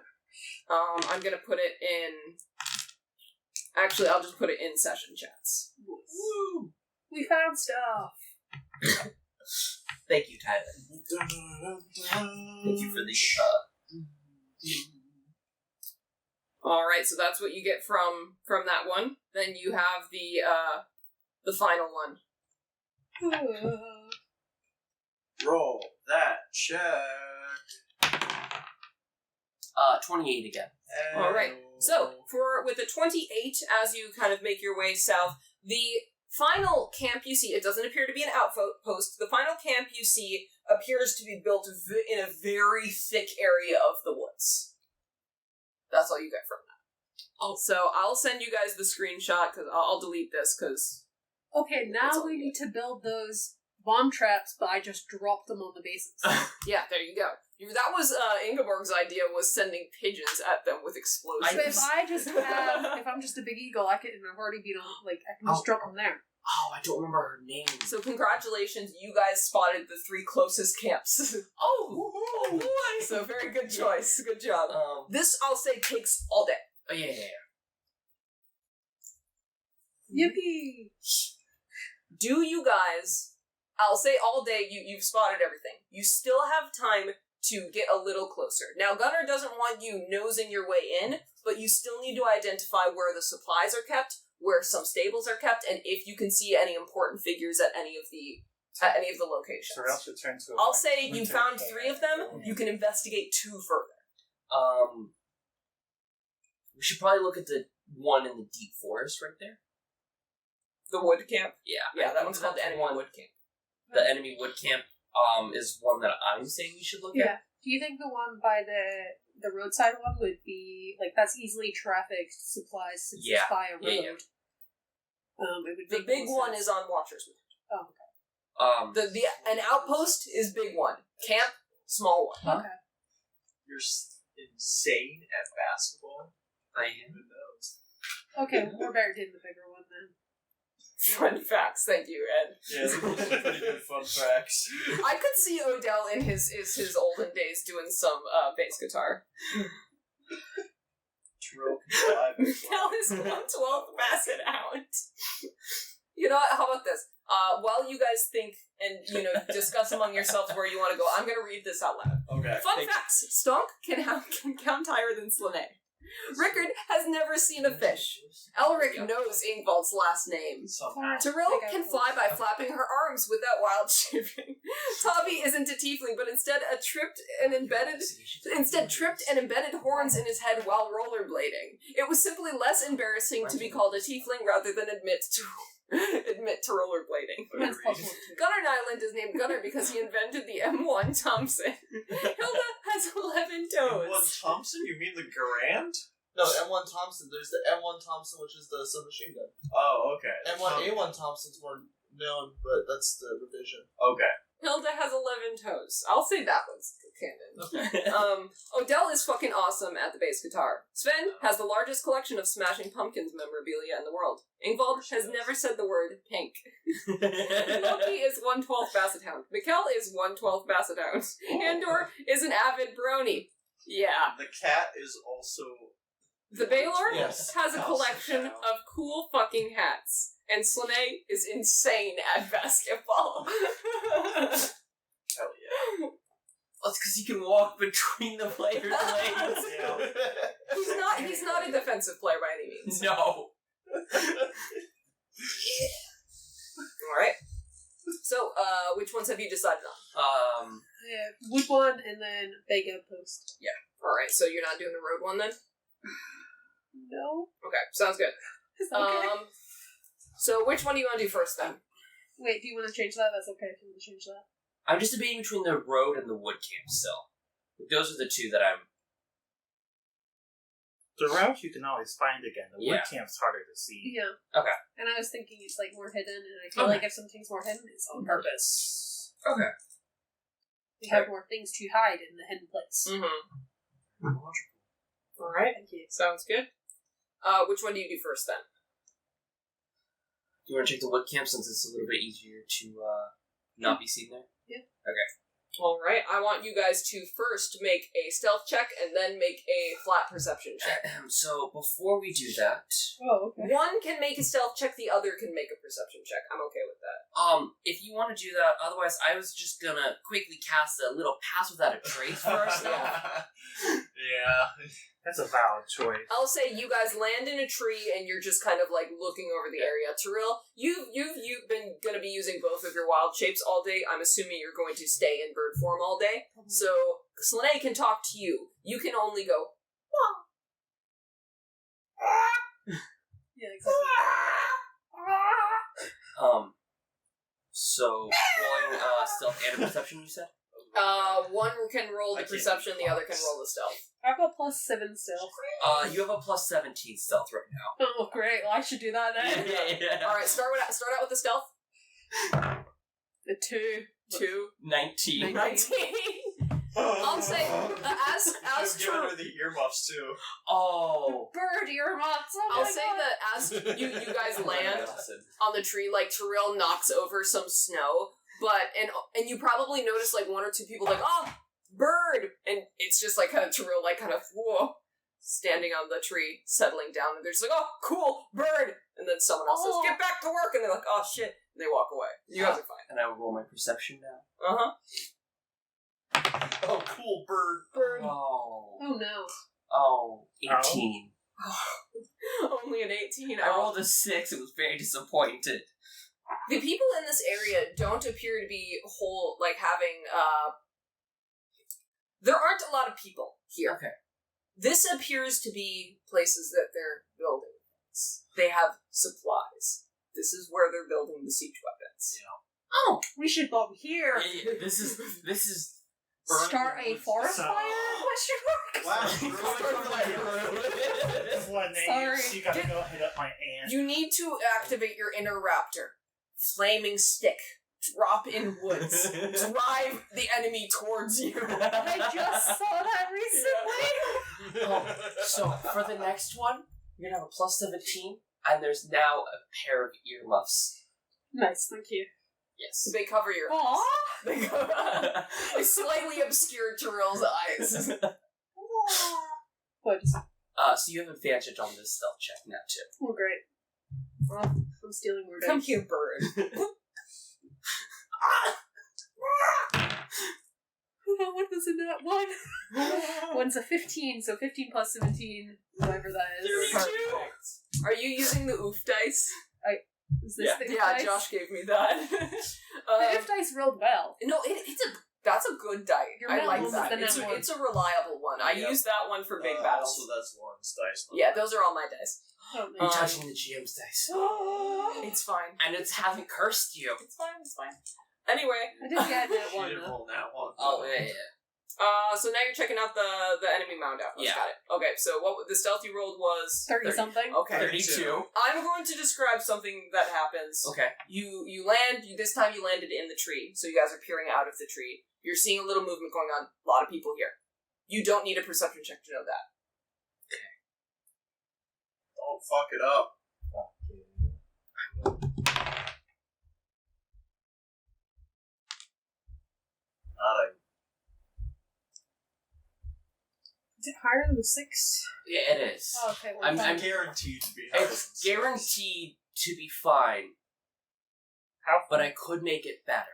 I'm going to put it in... Actually, I'll just put it in session chats. Woo! We found stuff. Thank you, Tyler. Thank you for the, Alright, so that's what you get from that one. Then you have the final one. Roll that check. 28 again. Alright, so with the 28, as you kind of make your way south, the final camp you see, it doesn't appear to be an outpost. The final camp you see appears to be built in a very thick area of the woods. That's all you get from that. Oh, so I'll send you guys the screenshot, because I'll delete this, because... Okay, now we need to build those bomb traps, but I just dropped them on the bases. Yeah, there you go. That was Ingeborg's idea, was sending pigeons at them with explosives. So if I'm just a big eagle, I've already been on, I can just drop them there. Oh, I don't remember her name. So congratulations, you guys spotted the 3 closest camps. Oh boy! So very good choice. Good job. This, I'll say, takes all day. Oh, yeah. Yippee! Do you guys, I'll say all day, you've spotted everything. You still have time to get a little closer. Now, Gunnar doesn't want you nosing your way in, but you still need to identify where the supplies are kept, where some stables are kept, and if you can see any important figures at any of the locations. So else return to I'll say you found 3 of them, you can investigate 2 further. We should probably look at the one in the deep forest right there. The wood camp? Yeah, Yeah, that one's called the Enemy Wood Camp. The Enemy Wood Camp is one that I'm saying we should look at. Do you think the one by the roadside one would be, that's easily trafficked supplies since it's by a road? Yeah. It would The big one is on Watcher's Mound. Oh, okay. An outpost is big one. Camp, small one. okay. You're insane at basketball. I am. Who knows? Okay, we're better doing the bigger one then. Fun facts, thank you, Ed. Yeah, those are pretty good fun facts. I could see Odell in his olden days doing some bass guitar. Odell is 1/12 Basset Hound. You know what, how about this? While you guys think and, discuss among yourselves where you want to go, I'm going to read this out loud. Okay. Fun facts. Stonk can count higher than Slane. Rickard has never seen a fish. Elric knows Ingvald's last name. Tyrell can fly by flapping her arms without wild shivering. Tavi isn't a tiefling, but instead tripped and embedded horns in his head while rollerblading. It was simply less embarrassing to be called a tiefling rather than admit to rollerblading. Gunnar Nyland is named Gunnar because he invented the M1 Thompson. Hilda has 11 toes. M1 Thompson? You mean the Garand? No, M1 Thompson. There's the M1 Thompson, which is the submachine gun. Oh, okay. M1A1 Thompson's more known, but that's the revision. Okay. Hilda has 11 toes. I'll say that one's canon. Okay. Odell is fucking awesome at the bass guitar. Sven has the largest collection of Smashing Pumpkins memorabilia in the world. Ingvald has never said the word pink. Loki is 1/12 Basset Hound. Mikkel is 1/12 Basset Hound. Andor is an avid brony. Yeah. The cat is also... The Baylor Yes. has a collection of cool fucking hats. And Slane is insane at basketball. Hell yeah. Well, it's because he can walk between the players' legs. He's not a defensive player by any means. No. Alright. So, which ones have you decided on? Yeah, wood one and then big outpost. Alright, so you're not doing the road one then? No. Okay, sounds good. Is that okay? So which one do you want to do first then? Wait, do you want to change that? That's okay if you want to change that. I'm just debating between the road and the wood camp still. Those are the two that I'm... The route you can always find again. The wood Yeah. camp's harder to see. Yeah. Okay. And I was thinking it's like more hidden, and I feel Okay. like if something's more hidden, it's on purpose. Okay. We have more things to hide in the hidden place. Mm-hmm. Alright. Thank you. Sounds good. Which one do you do first then? Do you want to check the wood camp since it's a little bit easier to not be seen there? Yeah. Okay. Alright, I want you guys to first make a stealth check and then make a flat perception check. So, before we do that... Oh, okay. One can make a stealth check, the other can make a perception check. I'm okay with that. If you want to do that, otherwise I was just gonna quickly cast a little pass without a trace for ourselves. Yeah. That's a valid choice. I'll say you guys land in a tree and you're just kind of like looking over the area. Tyrell, you've been gonna be using both of your wild shapes all day. I'm assuming you're going to stay in bird form all day. So Slane can talk to you. You can only go. Yeah, exactly. So rolling stealth and a perception, you said? One can roll the I can't perception, do the other can fox. roll the stealth. I've got +7 still. You have a plus 17 stealth right now. Oh, great. Well, I should do that then. All right, start out with the stealth. The 2. 19. 19. I'll say as I've given her the earmuffs too. Oh. Bird earmuffs. Oh I'll my say God. that as you guys land on the tree, like Tyrell knocks over some snow, but and you probably notice like one or two people like, oh, bird, and it's just like kind of Tyrell like kind of whoa, standing on the tree, settling down, and they're just like, oh, cool, bird, and then someone else says, get back to work, and they're like, oh shit, and they walk away. You guys are fine. And I will roll my perception now. Oh, cool bird. Bird. Oh. Oh no. Oh, 18. Only an 18. I rolled a 6. It was very disappointed. The people in this area don't appear to be having, there aren't a lot of people here. Okay. This appears to be places that they're building things. They have supplies. This is where they're building the siege weapons. Oh, we should go here. Yeah, this is Start a forest So- fire? Question mark. One name, Sorry. you gotta go hit up my aunt. You need to activate your inner raptor. Flaming stick. Drop in woods. Drive the enemy towards you. I just saw that recently. So, for the next one, you're gonna have a plus 17, and there's now a pair of earmuffs. Nice, thank you. Yes. They cover your Aww. They slightly obscure Tyrell's eyes. What? So you have advantage on this stealth check now, too. Oh, great. Well, I'm stealing more dice. Come here, bird. What was in that one? One's a 15, so 15 plus 17, whatever that is. Perfect. Are you using the oof dice? Is this the oof Yeah, dice? Josh gave me that. The oof dice rolled well. No, that's a good die. Your I metal like is that. the net one. It's a reliable one. I Yep. use that one for big battles. Also, that's Lauren's dice. Yeah, those are all my dice. Oh, You're man. touching the GM's dice. It's fine. And it hasn't cursed you. It's fine. Anyway. I did get that She one, didn't though. roll that one. Oh, yeah. So now you're checking out the enemy mound outpost. Yeah. Got it. Okay, so what the stealth you rolled was 30 something. Okay. 32. I'm going to describe something that happens. Okay. You land. This time you landed in the tree, so you guys are peering out of the tree. You're seeing a little movement going on. A lot of people here. You don't need a perception check to know that. Don't fuck it up. Is it higher than the 6? Yeah, it is. Oh, okay. Well, I'm Guaranteed to be higher than It's 6. guaranteed to be fine, but I could make it better.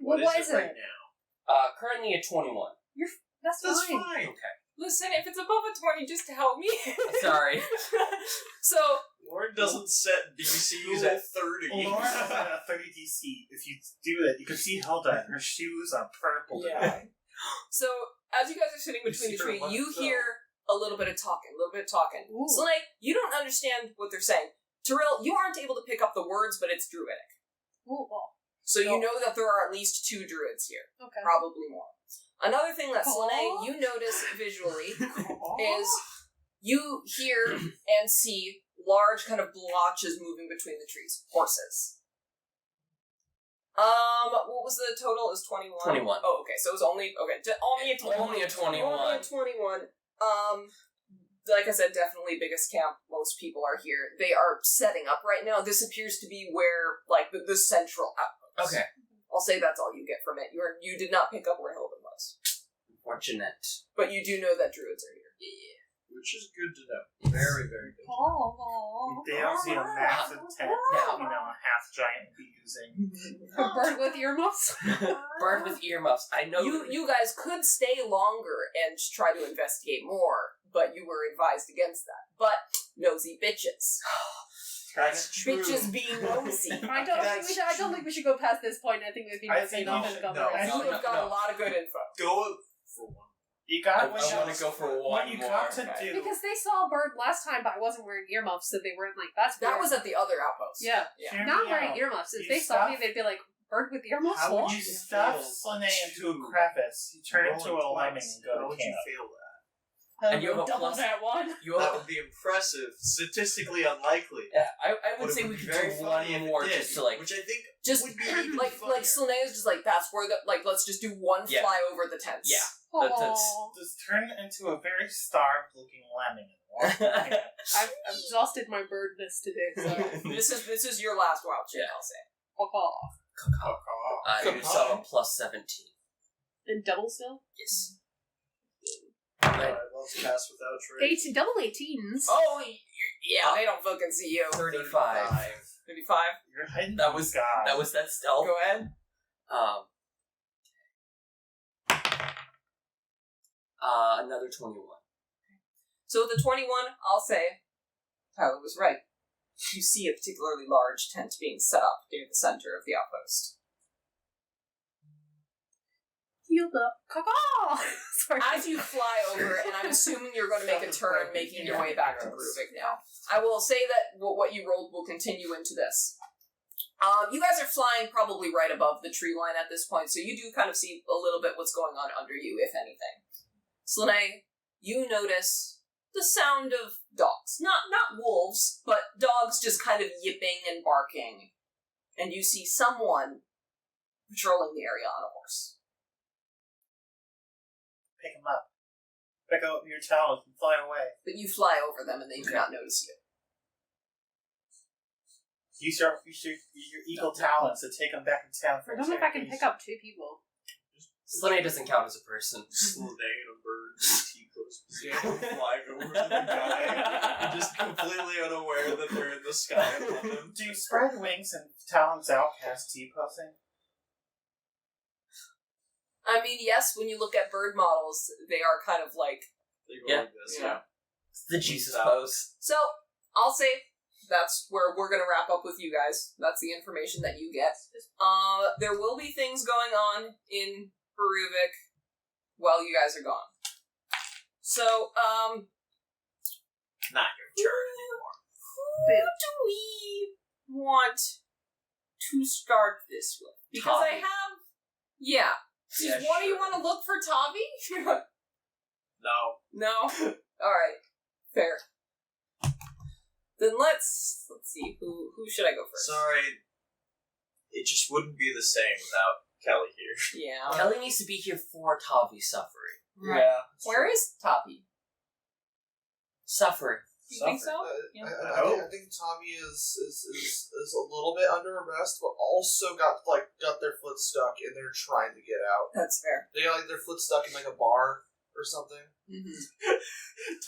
What is it? right now? Currently at 21. That's fine. Okay. Listen, if it's above a 20, just help me. Sorry. So Lauren doesn't set DCs at 30. Lauren has a 30 DC. If you do that, you can see Hilda and her shoes are purple. Yeah. So as you guys are sitting between the tree, you hear a little bit of talking. Ooh. So, like, you don't understand what they're saying. Tyrell, you aren't able to pick up the words, but it's Druidic. Ooh, well, So you know that there are at least 2 druids here. okay. Probably more. Another thing that Aw. Slane, you notice visually is you hear and see large kind of blotches moving between the trees. Horses. What was the total? It was 21? 21. Oh, okay, so it was only a 21. Only a 21. Only a 21. Like I said, definitely biggest camp. Most people are here. They are setting up right now. This appears to be where, like, the central outpost. Okay. I'll say that's all you get from it. You did not pick up where Hilda was. Fortunate. But you do know that druids are here. Yeah. Which is good to know. Very, very good. They don't see a massive tent that, a half giant would be using. A bird with earmuffs? Bird with earmuffs. I know. You guys could stay longer and try to investigate more, but you were advised against that. But nosy bitches. That's true. Bitches being nosy. I don't think we should go past this point. I think we'd be I nosy think enough we and should- cover no. it. You have got a lot of good info. Go for one. You I got want to go for one What you more. got to Okay. do. Because they saw a bird last time, but I wasn't wearing earmuffs, so they weren't like, that's That weird. was at the other outpost. Yeah. Hear Not me wearing out. earmuffs. If You they saw me, stuff- they'd be like, bird with earmuffs? How would What? you Stuff fail Slane into a two? crevice. You turn into a Rolling lemming twice. and go How to would you camp. fail that? And you have a double plus- that one. You That have, would be impressive. Statistically unlikely. yeah, I would But say it we would could be very do funny one if more it did, just to like. which I think Just would be even like funnier. Slane is just like, that's where let's just do one Yeah. fly over the tents. Yeah. Aw. Just turn into a very starved-looking lemming and walk to camp. I've exhausted my birdness today, so. This is your last wild check, Yeah. I'll say. You still have a plus 17. And double still? Yes. Alright, let's pass without trade. Double 18s. Oh, yeah, they don't fucking see you. 35. 35. You're hiding That from was God. that was that stealth. Go ahead. Another 21. So with the 21, I'll say Tyler was right. You see a particularly large tent being set up near the center of the outpost. Hilda. Caw-caw! Sorry. As you fly over, and I'm assuming you're going to make a turn, making your way back to Beruvik now. I will say that what you rolled will continue into this. You guys are flying probably right above the tree line at this point, so you do kind of see a little bit what's going on under you, if anything. Slane, you notice the sound of dogs. Not wolves, but dogs just kind of yipping and barking. And you see someone patrolling the area on a horse. Pick him up. Pick up your talons and fly away. But you fly over them and they do not notice you. Use your eagle talons to take him back in town for I don't know if I can pick up 2 people. Slane doesn't count as a person. Slane and a bird flying over the guy, just completely unaware that they're in the sky above him. Do you spread wings and talons out past T-posing? I mean, yes, when you look at bird models, they are kind of like... They go Yeah. like this. Yeah. It's the Jesus pose. So, I'll say that's where we're going to wrap up with you guys. That's the information that you get. There will be things going on in Beruvik while you guys are gone. So, Not your turn anymore. who do we want to start this with? Because I Tommy. have... Yeah. Does one of you want to look for Tavi? No. No? Alright. Fair. Then let's see, who should I go first? Sorry. It just wouldn't be the same without Kelly here. Yeah. Kelly needs to be here for Tavi's suffering. Right. Yeah. Where is Tavi? Suffering. Do you think so? Yeah. I think Tommy is a little bit under arrest, but also got their foot stuck and they're trying to get out. That's fair. They got their foot stuck in a bar or something. Mm-hmm.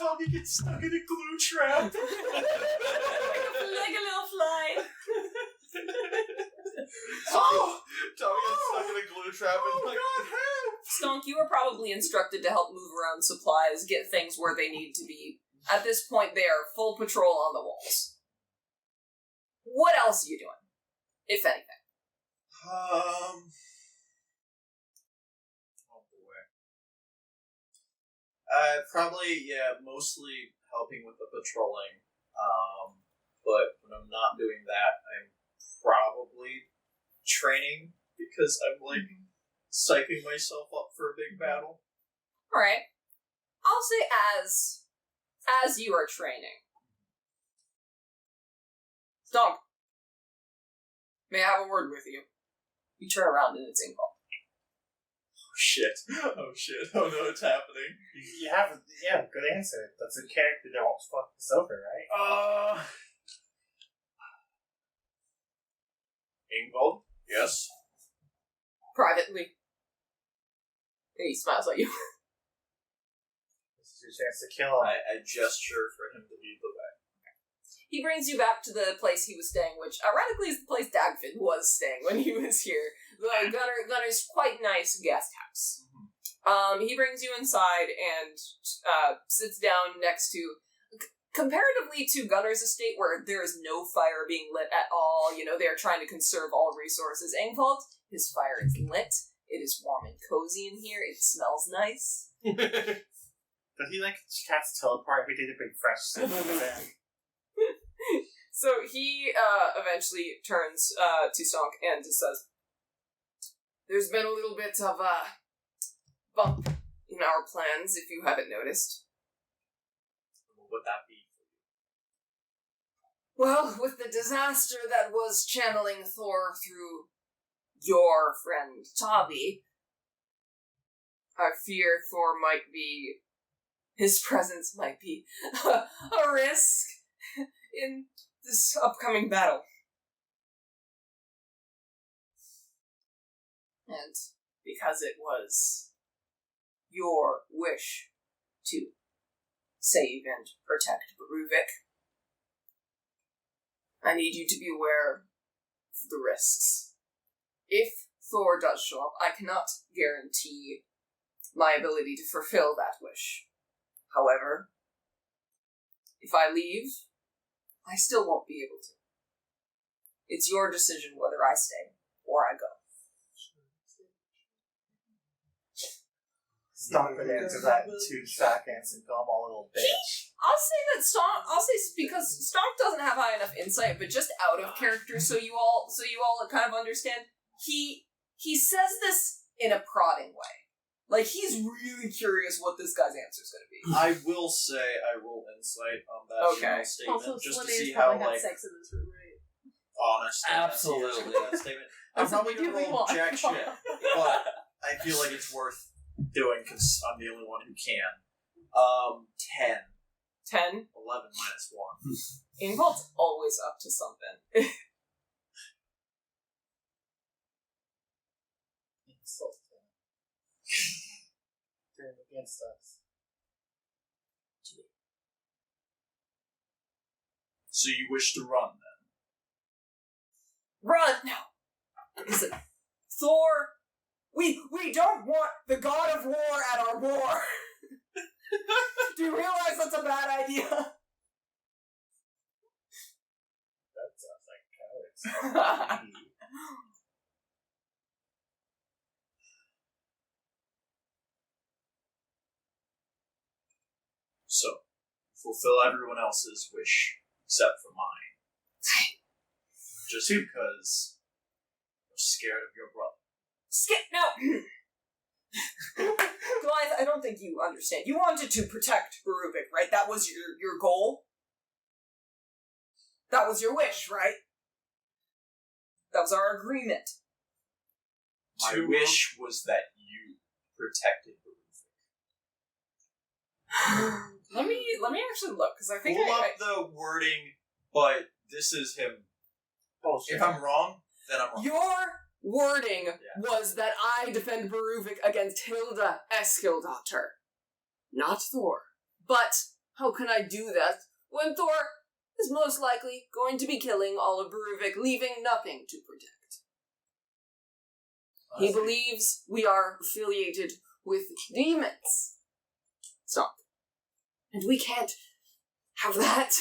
Tommy gets stuck in a glue trap. Like a little fly. Oh! Tommy gets stuck in a glue trap and God, help! Stonk, you were probably instructed to help move around supplies, get things where they need to be. At this point, they are full patrol on the walls. What else are you doing? If anything. Oh boy. Probably, mostly helping with the patrolling. But when I'm not doing that, I'm probably training because I'm psyching myself up for a big battle. Alright. I'll say as you are training. Stonk. May I have a word with you? You turn around and it's Ingval. Oh shit. Oh shit. Oh no, it's happening. You have good answer. That's a character that won't fuck this over, right? Ingvald? Yes? Privately. And he smiles at you. This is your chance to kill him. I gesture for him to lead the way. He brings you back to the place he was staying, which ironically is the place Dagfinn was staying when he was here. The Gunner's quite nice guest house. He brings you inside and sits down next to, comparatively to Gunner's estate, where there is no fire being lit at all. You know, they are trying to conserve all resources. Engvald, his fire is lit. It is warm and cozy in here. It smells nice. Does he cats teleport every day to bring fresh soup to the fan? So he eventually turns to Stonk and just says, "There's been a little bit of a bump in our plans, if you haven't noticed." What would that be? Well, with the disaster that was channeling Thor through your friend Tavi, I fear his presence might be a risk in this upcoming battle. And because it was your wish to save and protect Beruvik, I need you to be aware of the risks. If Thor does show up, I cannot guarantee my ability to fulfill that wish. However, if I leave, I still won't be able to. It's your decision whether I stay or I go. Stomp it into that 2 seconds and call him a little bitch. I'll say because Stomp doesn't have high enough insight, but just out of character, so you all kind of understand. He says this in a prodding way. Like, he's really curious what this guy's answer is going to be. I will say I roll insight on that statement Also, just to Slimmy see has how probably had sex in this room, right? honest Absolutely. that statement. I'm probably going to roll jack shit, but I feel like it's worth doing because I'm the only one who can. 10. 10? 11 minus 1. Ingvald's always up to something. Insult him. Turn against us. So you wish to run then? Run! No! Listen, Thor, we don't want the god of war at our war! Do you realize that's a bad idea? That sounds like cowards. So, fulfill everyone else's wish except for mine. Just because you're scared of your brother. No! Goliath, I don't think you understand. You wanted to protect Beruvik, right? That was your goal? That was your wish, right? That was our agreement. My wish was that you protected Beruvik. Let me actually look, because I think Pull up the wording, but this is him. Bullshit. If I'm wrong, then I'm wrong. Your wording was that I defend Beruvik against Hilda Eskildatter, not Thor. But how can I do that when Thor is most likely going to be killing all of Beruvik, leaving nothing to protect? He believes we are affiliated with demons. Stop. And we can't have that.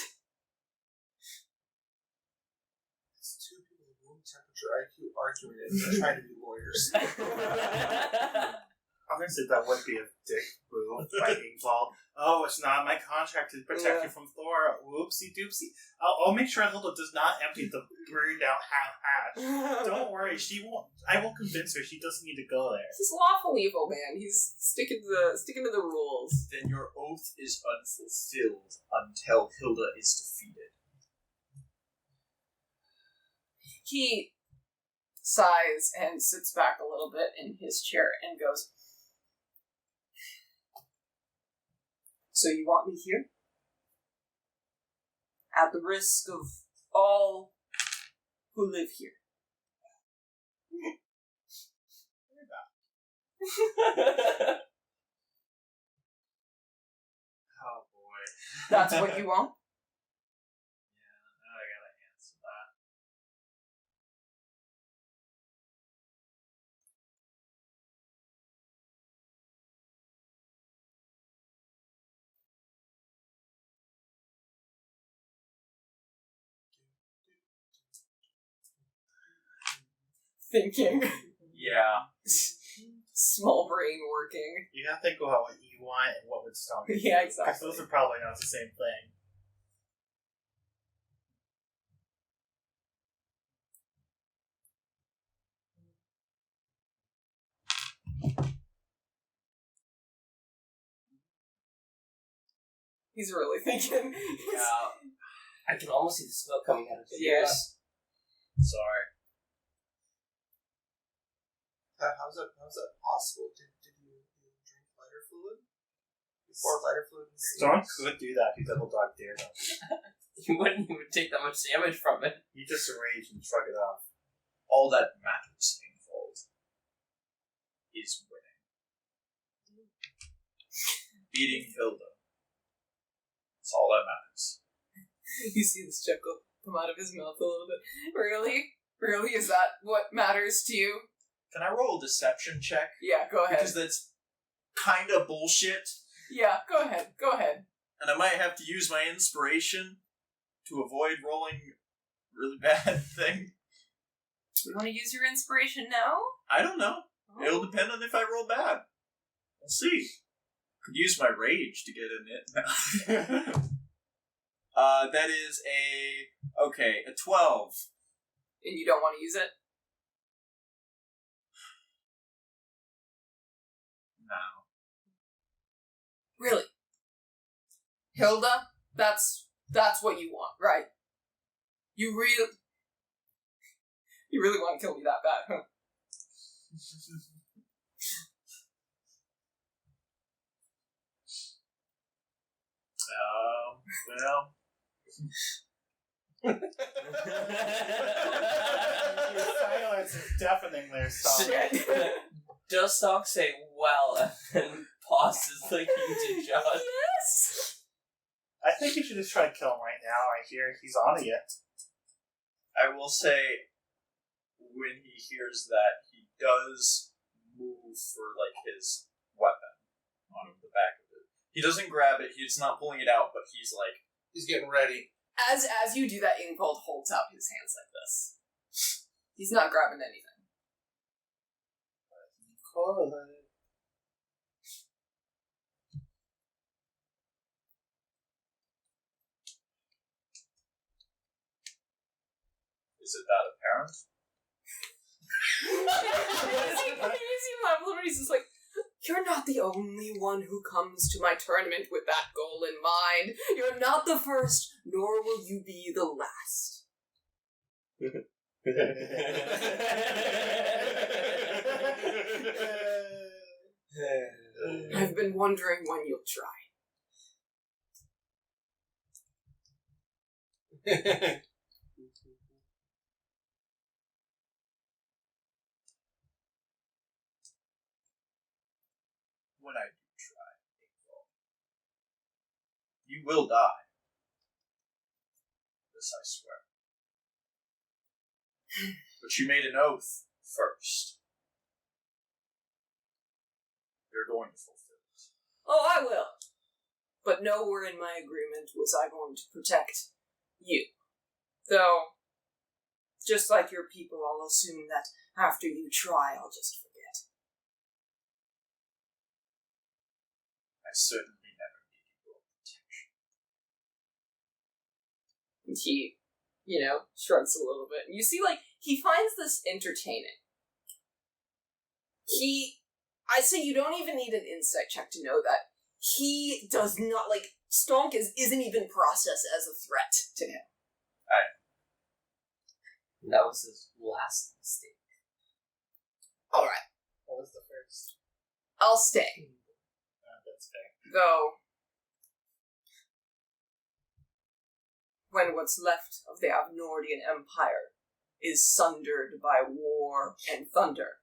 It's two people with room temperature IQ arguing it and trying to be lawyers. Obviously, that would be a dick move by Ingvald. Oh, it's not my contract to protect you from Thor. Whoopsie doopsie. I'll make sure Hilda does not empty the burned out hatch. Don't worry, she won't. I will convince her she doesn't need to go there. He's lawful evil, man. He's sticking to the rules. Then your oath is unfulfilled until Hilda is defeated. He sighs and sits back a little bit in his chair and goes, "So you want me here? At the risk of all who live here." Oh boy. That's what you want? Now I gotta answer that. Thinking. Yeah. Small brain working. You gotta think about what you want and what would stop you. Yeah, Because exactly. those are probably not the same thing. He's really thinking. Yeah. I can almost see the smoke coming out of his Yeah. ears. Sorry. How's that possible? Did you drink lighter fluid? Before lighter fluid in your Storm ears? could do that if you double dog dared him. You wouldn't even take that much damage from it. You just rage and shrug it off. All that matters involved is winning. Beating Hilda. That's all that matters. You see this chuckle come out of his mouth a little bit. Really? Really? Is that what matters to you? Can I roll a deception check? Yeah, go ahead. Because that's kind of bullshit. Yeah, go ahead. Go ahead. And I might have to use my inspiration to avoid rolling a really bad thing. You want to use your inspiration now? I don't know. It'll depend on if I roll bad. We'll see. Could use my rage to get in it. That is a 12. And you don't want to use it? No. Really? Hilda? That's what you want, right? You really want to kill me that bad, huh? Well. Your silence is deafening there, Storm. Shit. Does Stock say, well, and then pauses like you did, John? Yes! I think you should just try to kill him right now. I hear he's on it yet. I will say, when he hears that, he does move for, like, his weapon on the back of it. He doesn't grab it, he's not pulling it out, but he's like... He's getting ready. As you do that, Ingvald holds out his hands like this. He's not grabbing anything. Is it that apparent? You see him laugh a little bit, he's just like, You're not the only one who comes to my tournament with that goal in mind. You're not the first, nor will you be the last. I've been wondering when you'll try. When I do try, you will die. This I swear. But you made an oath first. You're going to fulfill it. Oh, I will. But nowhere in my agreement was I going to protect you. Though, just like your people, I'll assume that after you try, I'll just forget. I certainly never needed your protection. And he, shrugs a little bit. And you see, he finds this entertaining. I say you don't even need an insight check to know that he does not, Stonk isn't even processed as a threat to him. That was his last mistake. Alright. What was the first? I'll stay. That's fair. Though, when what's left of the Avnordian Empire is sundered by war and thunder,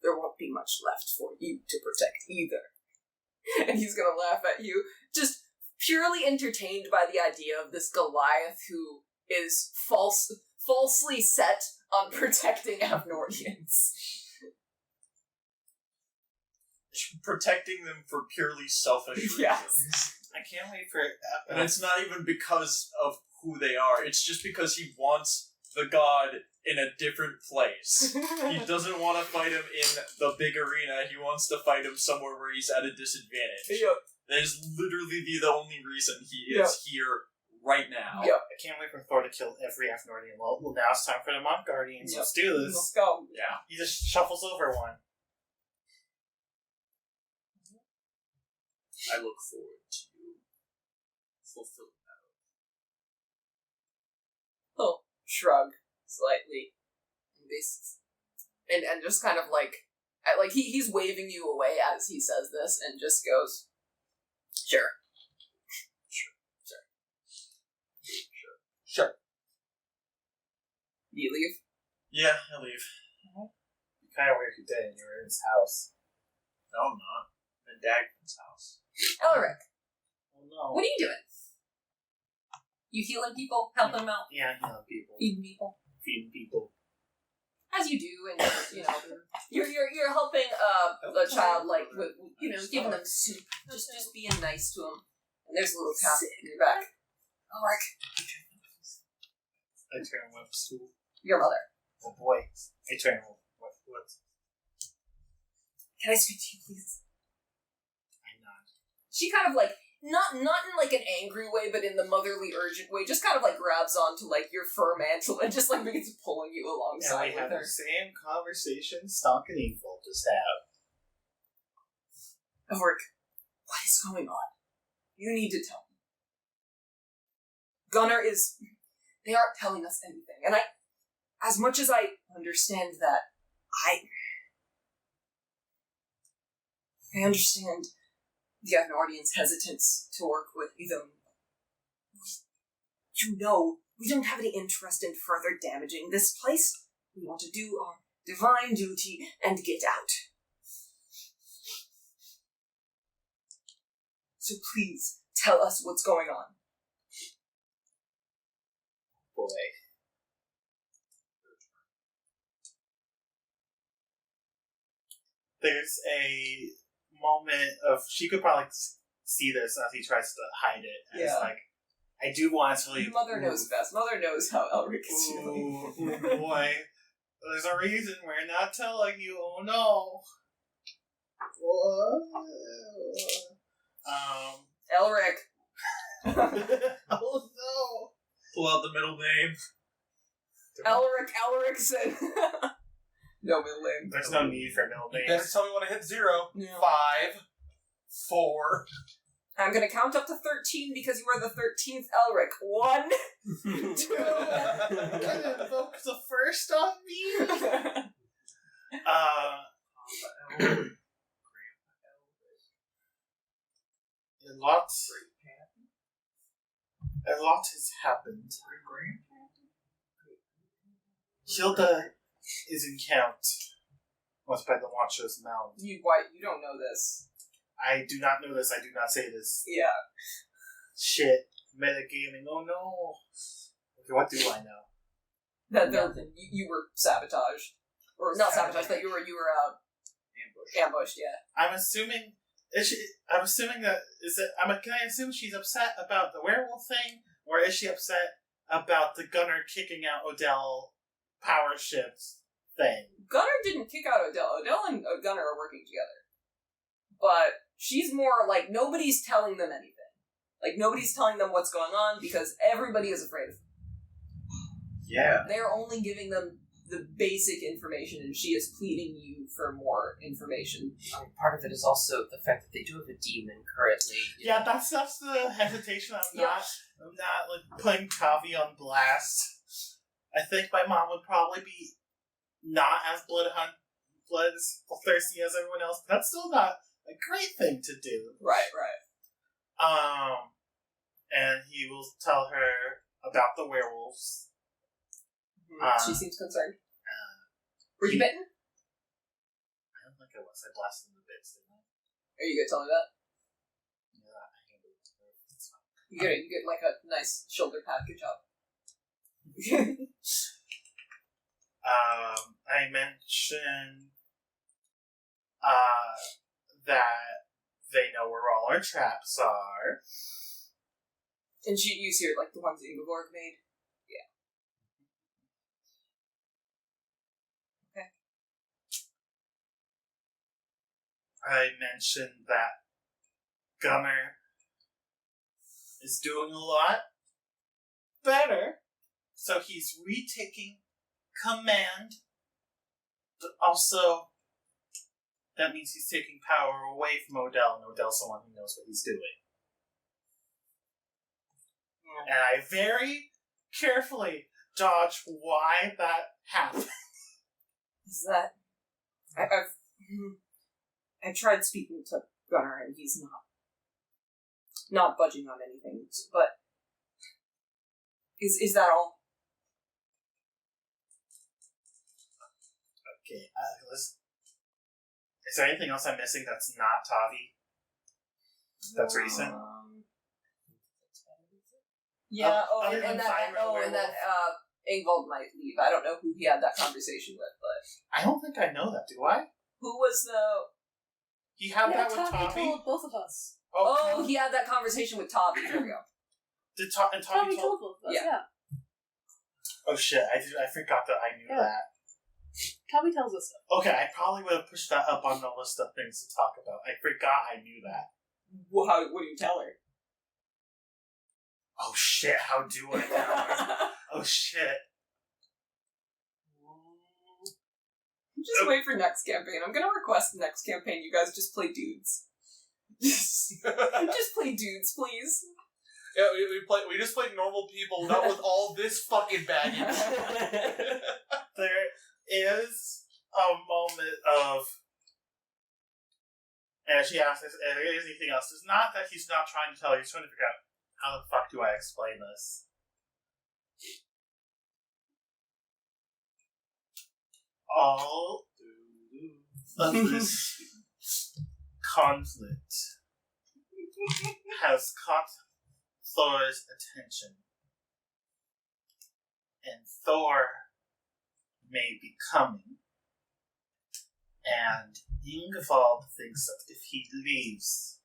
there won't be much left for you to protect either. And he's gonna laugh at you, just purely entertained by the idea of this Goliath who is falsely set on protecting Avnordians. Protecting them for purely selfish reasons. Yes. I can't wait for it. And it's not even because of who they are. It's just because he wants the god in a different place. He doesn't want to fight him in the big arena. He wants to fight him somewhere where he's at a disadvantage. Yep. That is literally the only reason he is here right now. Yep. I can't wait for Thor to kill every Avnordian. Well, now it's time for the Monk Guardians. Yep. Let's do this. Let's go. Yeah. He just shuffles over one. I look forward to fulfilling that. He'll shrug slightly. And just kind of he's waving you away as he says this and just goes, Sure. You leave? Yeah, I leave. You kind of weird you did, and you were in his house. No, I'm not. I'm in Dagman's house. Elric, Oh no. what are you doing? You healing people? Helping them out? Yeah, people. Feeding people? Feeding people. As you do, and you're helping a child with giving them soup, just being nice to them. And there's a little tap in your back. Elric, I turn with school. your mother. Oh boy. I turn with what? Can I speak to you, please? I'm not. She kind of not in an angry way, but in the motherly urgent way, just kind of grabs onto your fur mantle and just begins pulling you And alongside we have with her. the same conversation Stonk and Evil just have. Elric, what is going on? You need to tell me. Gunnar they aren't telling us anything, and as much as I understand that, I understand the Avnordians' hesitance to work with them. We don't have any interest in further damaging this place. We want to do our divine duty and get out. So please, tell us what's going on. Boy. There's a moment of she could probably see this as he tries to hide it. And Yeah. it's like, I do want to tell you. Mother knows best. Mother knows how Elric is feeling. Ooh, boy. There's a reason we're not telling you. Oh no. Elric. Oh no. Pull out the middle name. Elric said. No middle name. There's no need for middle Then names. tell me when I hit 0. Yeah. 5, 4. I'm gonna count up to 13 because you are the 13th Elric. 1, 2. Can invoke the first on me? A lot has happened. Hilda is encamped by the Watcher's Mound. You don't know this. I do not know this. I do not say this. Yeah. Shit. Metagaming. Oh no. Okay, what do I know? That Nothing. you were sabotaged. Or not sabotaged, that you were ambushed, yeah. I'm assuming that can I assume she's upset about the werewolf thing, or is she upset about the gunner kicking out Odell power ships thing? Gunner didn't kick out Odell. Odell and Gunner are working together. But she's more like, nobody's telling them anything. Like, nobody's telling them what's going on because everybody is afraid of them. Yeah. They're only giving them the basic information, and she is pleading you for more information. I mean, part of it is also the fact that they do have a demon currently. Yeah, that's the hesitation. I'm not like putting Tavi on blast. I think my mom would probably be not as bloodthirsty as everyone else, but that's still not a great thing to do. Right. And he will tell her about the werewolves. She seems concerned. Were you bitten? I don't think I was. I blasted him to bits, didn't I? Are you gonna tell me that? Yeah, I handled it. It's fine. You get like a nice shoulder pat. Good job. I mentioned that they know where all our traps are. And you use here like the ones that Ingeborg made. Yeah. Okay. I mentioned that Gunner is doing a lot better, so he's retaking command, but also that means he's taking power away from Odell, and Odell's someone who knows what he's doing. And I very carefully dodge why that happened. Is that I've tried speaking to Gunnar and he's not budging on anything. But is that all? Okay, listen. Is there anything else I'm missing that's not Tavi? That's recent? Yeah. Other than finding a werewolf. Ingvald might leave. I don't know who he had that conversation with, but I don't think I know that, do I? who was the? He had that with Tavi Tavi? told both of us. Oh, he had that conversation with Tavi. There we go. Did Tavi Tavi told... told both of us, Yeah. yeah. Oh shit, I forgot that I knew Yeah. that. Tavi tells us stuff. Okay, I probably would have pushed that up on the list of things to talk about. I forgot I knew that. What do you tell her? Oh shit, how do I tell her? Oh shit. Just wait for next campaign. I'm gonna request next campaign you guys just play dudes. Just play dudes, please. Yeah, we just played normal people, not with all this fucking baggage. There is a moment of... And she asks if there is anything else. It's not that he's not trying to tell you, he's trying to figure out how the fuck do I explain this. All of this conflict has caught Thor's attention. And Thor may be coming. And Ingvald thinks that if he leaves,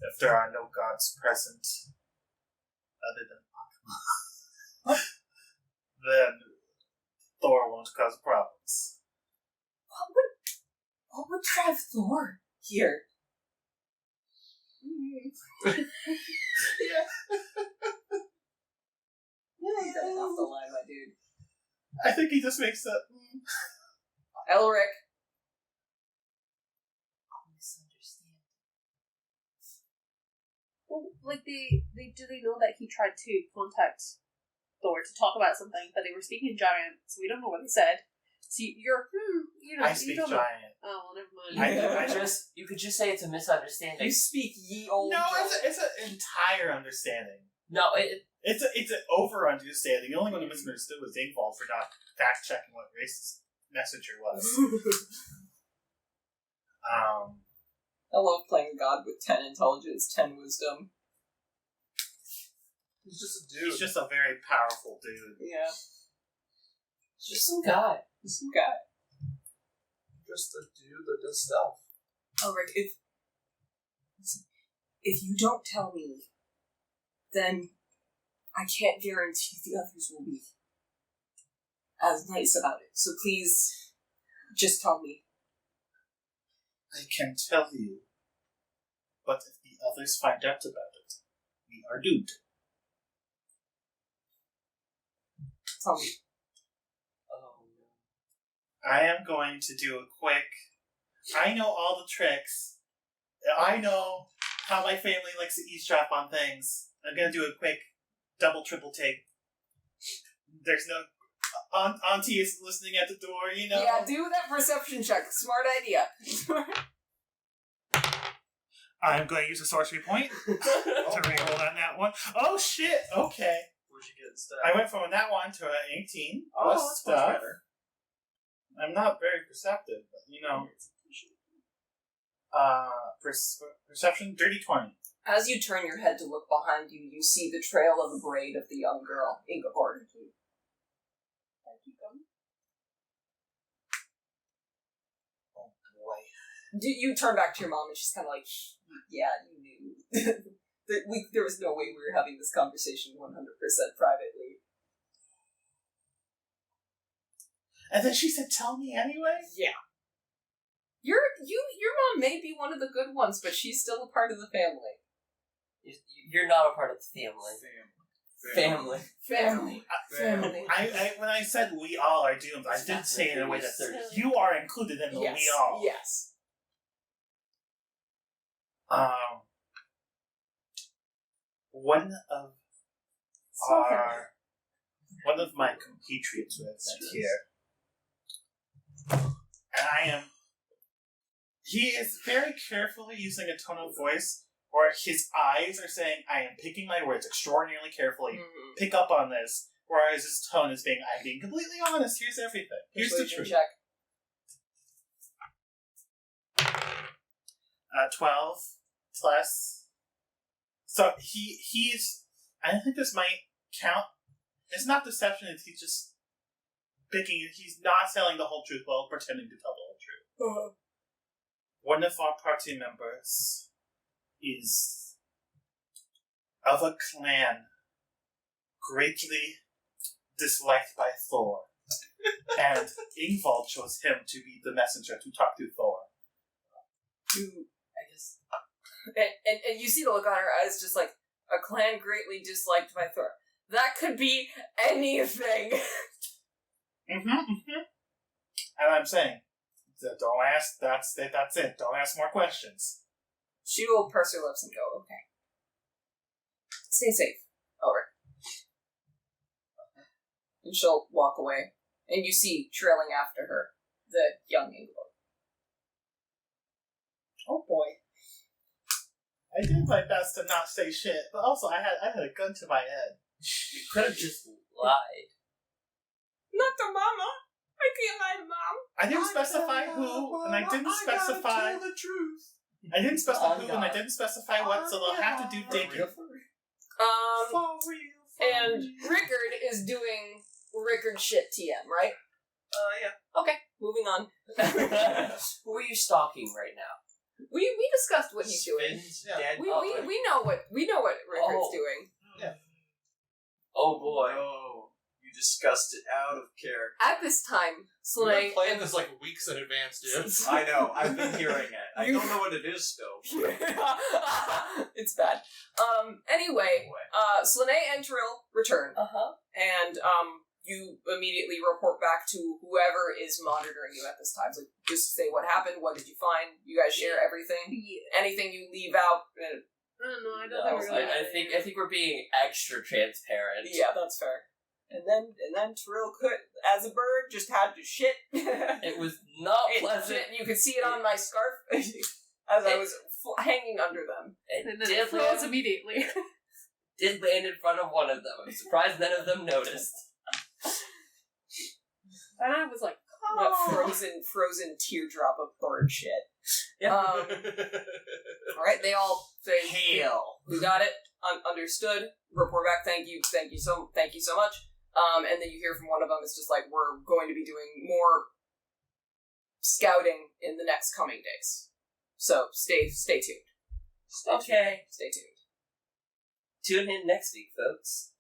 if there are no gods present, other than then Thor won't cause problems. What would drive Thor here? Yeah. You're off the line, my dude. I think he just makes that. Elric. Misunderstand. Well, like do they know that he tried to contact Thor to talk about something, but they were speaking giant, so we don't know what they said. See, I speak you don't know. giant. Oh, well, never mind. You could just say it's a misunderstanding. You speak ye old. No, it's an entire understanding. No, It's an over understanding. The only one who misunderstood was Ingvald for not fact checking what race his messenger was. I love playing God with 10 intelligence, 10 wisdom. He's just a dude. He's just a very powerful dude. Yeah. just some guy. Some guy. Just a dude that does stealth. Elric, if you don't tell me, then I can't guarantee the others will be as nice about it. So please, just tell me. I can tell you, but if the others find out about it, we are doomed. Tell me. Oh no. I am going to do a quick... I know all the tricks. I know how my family likes to eavesdrop on things. I'm going to do a quick double, triple take. There's no... Auntie is listening at the door, you know? Yeah, do that perception check. Smart idea. I'm going to use a sorcery point to reroll on that one. Oh, shit! Okay. Where'd you get instead? I went from that one to an 18. Oh, plus that's much stuff. better. I'm not very perceptive, but you know. Perception, dirty 20. As you turn your head to look behind you, you see the trail of the braid of the young girl, Ingeborg. Oh boy. You turn back to your mom and she's kind of like, yeah, you knew. There was no way we were having this conversation 100% privately. And then she said, tell me anyway? Yeah. Your mom may be one of the good ones, but she's still a part of the family. You're not a part of the family. Family. When I said we all are doomed, I did say it in a way that you are included in the Yes. we all. Yes. One of my compatriots who I've met here, and he is very carefully using a tone of voice where his eyes are saying, I am picking my words extraordinarily carefully, pick up on this, whereas his tone is being, I'm being completely honest, here's everything, here's the truth. Check. 12 plus. So he's, I think this might count. It's not deception, he's just picking, he's not telling the whole truth while pretending to tell the whole truth. One of our party members is of a clan greatly disliked by Thor. And Ingvald chose him to be the messenger to talk to Thor. I guess. And you see the look on her eyes, just like, a clan greatly disliked by Thor. That could be anything. And I'm saying, don't ask, that's it, don't ask more questions. She will purse her lips and go, okay. Stay safe, Elric. And she'll walk away. And you see, trailing after her, the young Ingvald. Oh boy. I did my best to not say shit, but also I had a gun to my head. You could have just lied. Not the mama! I can't lie to mom! I didn't specify who, and I didn't specify... Tell the truth. I didn't specify who, and I didn't specify what, so they'll have to do digging. And Rickard is doing Rickard shit TM, right? Yeah. Okay, moving on. Who are you stalking right now? We discussed what he's doing. Dead. We know what Rickard's doing. Oh boy. Oh, you discussed it out of character. At this time, We've been Slane playing this like weeks in advance, dude. I know, I've been hearing it. I don't know what it is still. It's bad. Anyway, Slane and Trill return. Uh-huh. And you immediately report back to whoever is monitoring you at this time. So just say what happened, what did you find? You guys share everything. Yeah. Anything you leave out. I don't know. I don't No, think we're really. I think we're being extra transparent. Yeah, that's fair. And then Trill could, as a bird, just had to shit. It was not pleasant. You could see it on my scarf as I was hanging under them. And It then did it froze land, immediately. did land in front of one of them. I'm surprised none of them noticed. And I was like, What frozen teardrop of bird shit. Alright, they all say, Hail. we got it, understood, report back, thank you so much. And then you hear from one of them, it's just like, we're going to be doing more scouting in the next coming days. So, stay tuned. Okay. Stay tuned. Tune in next week, folks.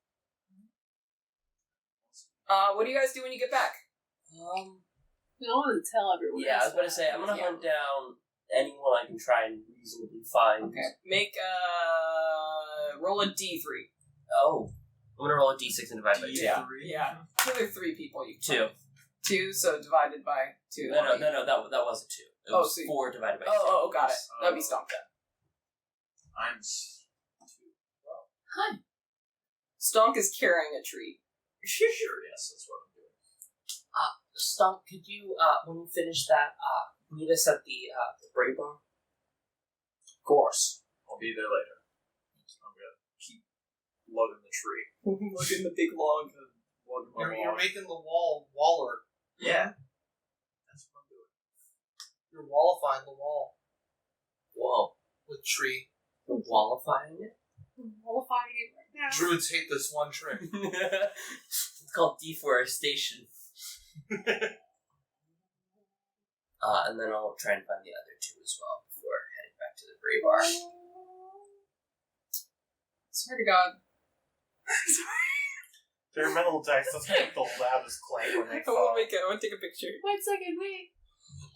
What do you guys do when you get back? we don't want to tell everyone. Yeah, I was else going to say, I'm going to Yeah. hunt down anyone I can try and reasonably find. Okay. Make, roll a D3. Oh. I'm going to roll a d6 and divide by 2. Yeah. Yeah. So there are 3 people you can 2. find. 2, so divided by 2. No, that wasn't 2. It Oh, was so 4 divided by 2. Oh, got it. That'd be Stomp then. I'm 2. Stonk is carrying a tree. Sure, yes, that's what I'm doing. Stomp, could you, when you finish that, meet us at the Bray Bar? Of course. I'll be there later. I'm gonna keep lugging the tree. Look in the big log. Lugging my You're log. making the wall waller. Yeah. That's what I'm doing. You're wallifying the wall Whoa. with tree. We're wallifying it? Qualifying it right now. Druids hate this one trick. It's called deforestation. And then I'll try and find the other 2 as well before heading back to the Bray Bar. Swear to God. Their metal dice doesn't make the loudest clank when they I want fall. to take a picture. 1 second, wait.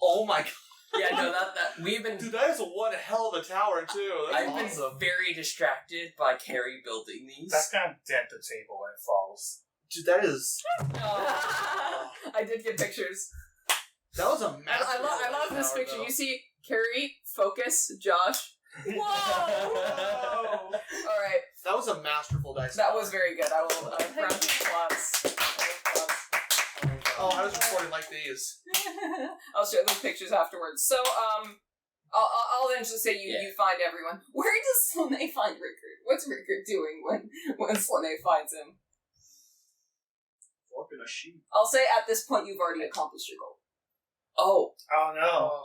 Oh my god. Yeah, no, that we've been. Dude, that is one hell of a tower, too. That's I've awesome. been very distracted by Carrie building these. That's gonna dent the table when it falls. Dude, that is... I did get pictures. That was a massive... I love this tower, picture. though. You see Carrie, Focus, Josh. Whoa! Alright, That was a masterful dice. that was very good. I will round of applause. Oh, I was recording like these. I'll share those pictures afterwards. So, I'll then just say you find everyone. Where does Slane find Rickard? What's Rickard doing when Slane finds him? Walking a sheep. I'll say at this point you've already accomplished your goal. Oh, Oh no.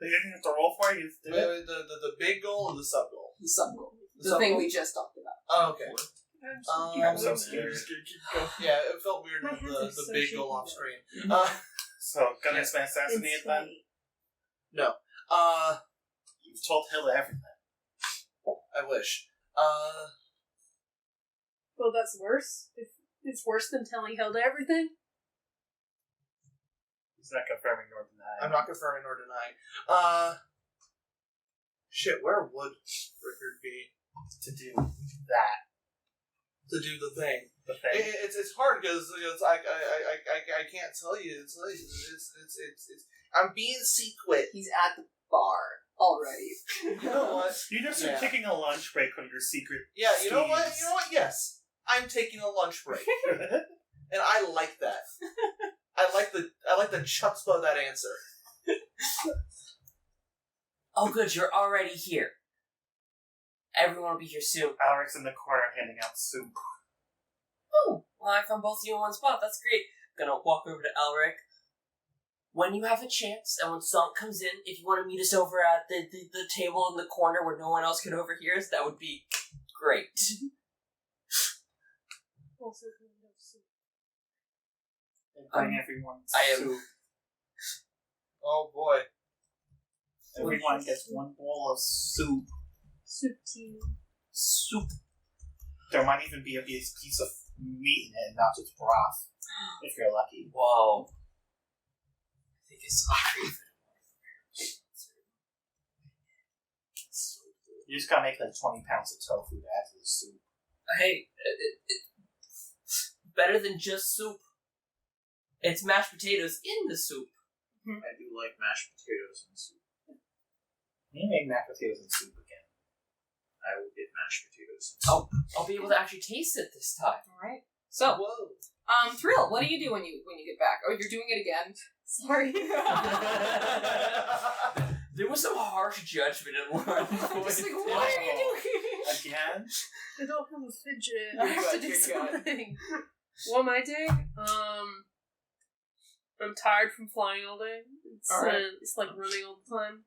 They didn't have to roll for you. Did it? Wait, the big goal or the sub goal? The sub goal. The sub thing goal? we just talked about. Oh, okay. I'm so scared. Yeah, it felt weird My with hands are the so big shaky goal off now. screen. So, gonna assassinate them? You've told Hilda everything. I wish. Well, that's worse. If it's worse than telling Hilda everything. He's not confirming nor denying. I'm not confirming or denying. Shit, where would Rickard be To do that. to do the thing? The thing. It's hard because I can't tell you. It's I'm being secret. He's at the bar already. You know what? You just Yeah. are taking a lunch break from your secret. Yeah, you know what? schemes. You know what? Yes, I'm taking a lunch break, and I like that. I like the chutzpah of that answer. oh, good, you're already here. Everyone will be here soon. Alaric's in the corner handing out soup. Oh, well, I found both of you in one spot. That's great. Gonna walk over to Elric. When you have a chance, and when Sunk comes in, if you want to meet us over at the table in the corner where no one else can overhear us, that would be great. Also, kind of soup. And bring everyone I am- soup. Oh boy. Everyone gets one bowl of soup. Soup tea. Soup. There might even be a piece of meat in it, not just broth. If you're lucky. Whoa. I think I saw creep. You just gotta make like 20 pounds of tofu to add to the soup. Hey, better than just soup. It's mashed potatoes in the soup. I do like mashed potatoes and soup. You make mashed potatoes and soup again. I will get mashed potatoes and soup. I'll be able to actually taste it this time. Alright. So, Whoa. Thrill, what do you do when you get back? Oh, you're doing it again. Sorry. There was some harsh judgment in one. I'm just like, what are you doing? Again? I don't have a fidget. You're I have good, to do you're good. something. What am I doing? I'm tired from flying all day. It's like running all the time.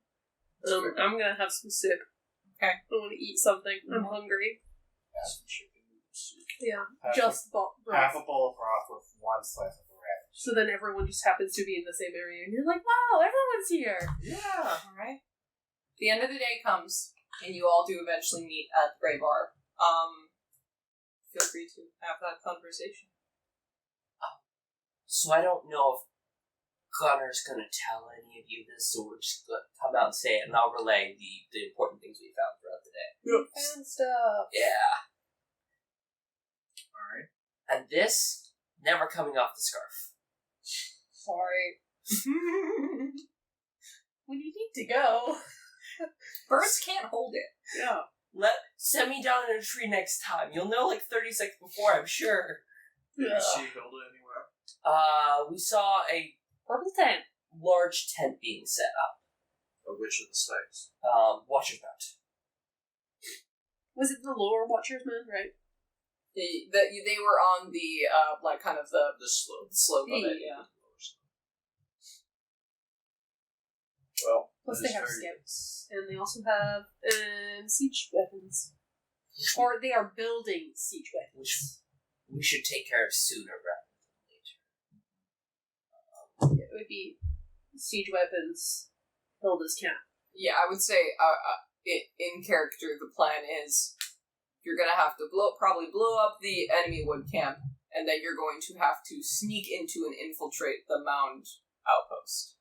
I'm gonna have some soup. Okay. I want to eat something. I'm hungry. Some chicken soup. Yeah. Half Just broth. a bowl of broth with one slice of bread. So then everyone just happens to be in the same area, and you're like, wow, everyone's here. Yeah. Alright. The end of the day comes, and you all do eventually meet at the Grey Bar. Feel free to have that conversation. So I don't know if Gunner's gonna tell any of you this, so we're just gonna come out and say it, and I'll relay the important things we found throughout the day. Fan stuff. Yeah. Alright. And this, never coming off the scarf. Sorry. When you need to go. Birds can't hold it. Yeah. Send me down in a tree next time. You'll know like 30 seconds before, I'm sure. Did you see Hilda anywhere? We saw a Purple tent. large tent being set up. Or which of the sites? Watcher's Mount. Was it the lower Watchers, man? Right? They were on the, like, kind of the slope of it, yeah. Well, Plus that they is have very- scouts. And they also have siege weapons. Or they are building siege weapons. Which we should take care of sooner rather than later. It would be siege weapons, Hilda's camp. Yeah, I would say, in character, the plan is you're gonna have to probably blow up the enemy wood camp, and then you're going to have to sneak into and infiltrate the mound outpost.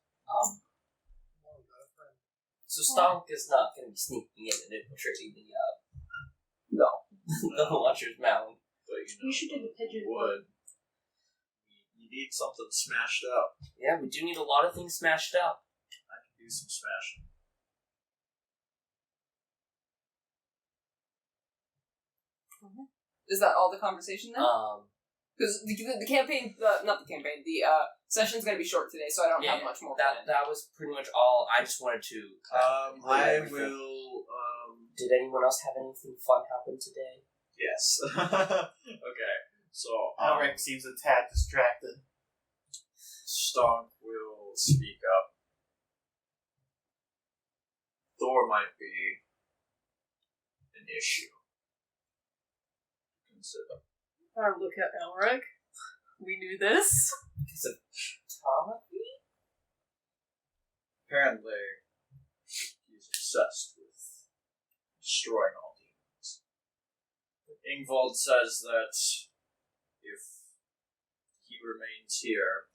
So Stonk is not going to be sneaking in and infiltrating the Watcher's Mound. But You should do the pigeon wood. You need something smashed up. Yeah, we do need a lot of things smashed up. I can do some smashing. Is that all the conversation then? Because the campaign, not the campaign, the session's going to be short today, so I don't have much more. That was pretty much all. I just wanted to. I will. Did anyone else have anything fun happen today? Yes. Okay. So Elric seems a tad distracted. Stonk will speak up. Thor might be an issue. Consider. Look at Elric. We knew this. Because of Tommy? Apparently, he's obsessed with destroying all demons. Ingvald says that if he remains here,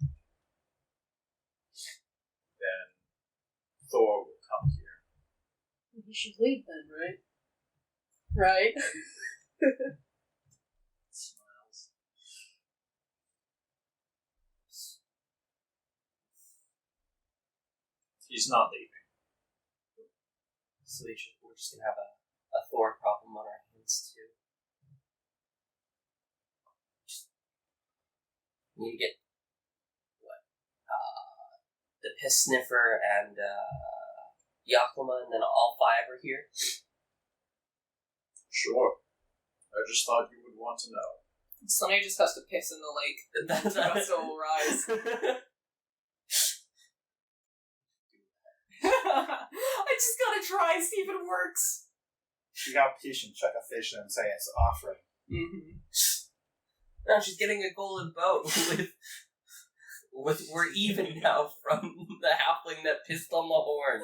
then Thor will come here. He should leave then, right? Right? Smiles. He's not leaving. So we're just going to have a Thor problem on our hands, too. We need to get, the Piss Sniffer and, Yaklama, and then all 5 are here. Sure. I just thought you would want to know. Sunny just has to piss in the lake. That's so will rise. I just gotta try, see if it works. You got fish and chuck a fish and say it's offering. Mm-hmm. No, she's getting a golden boat with we're even now from the halfling that pissed on the horn.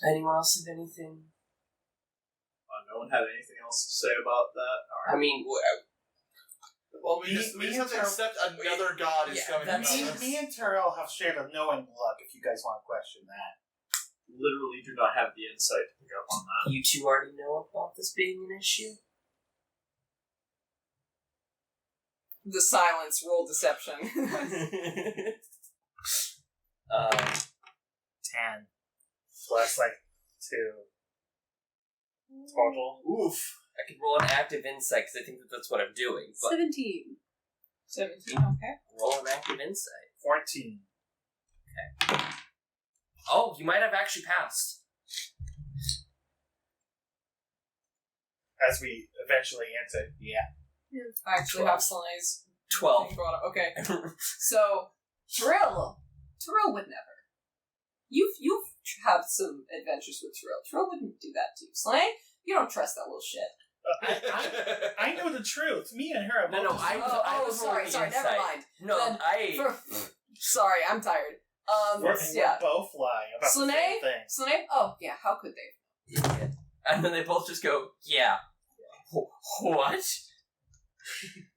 Anyone else have anything? No one had anything else to say about that? All right. I mean, Well, we just have to accept another god is coming. that's- Me and Terrell have shared a knowing look if you guys want to question that. literally do not have the insight to pick up on that. You two already know about this being an issue? The silence, roll deception. 10. Plus, 2. Total. Oof. I could roll an active insight because I think that's what I'm doing. But 17. 17, okay. roll an active insight. 14. Oh, you might have actually passed. As we eventually answer, yeah. I actually have Selene's 12. thing brought up. Okay. So, Trill would never. You've had some adventures with Trill. Trill wouldn't do that to you. Selene, you don't trust that little shit. I know the truth. Me and her are both. No, I was sorry, rolling never insight. mind. No, Then sorry, I'm tired. We're Yeah. both lying about the same thing. Selene? Oh, yeah, how could they? Idiot. And then they both just go, yeah. What?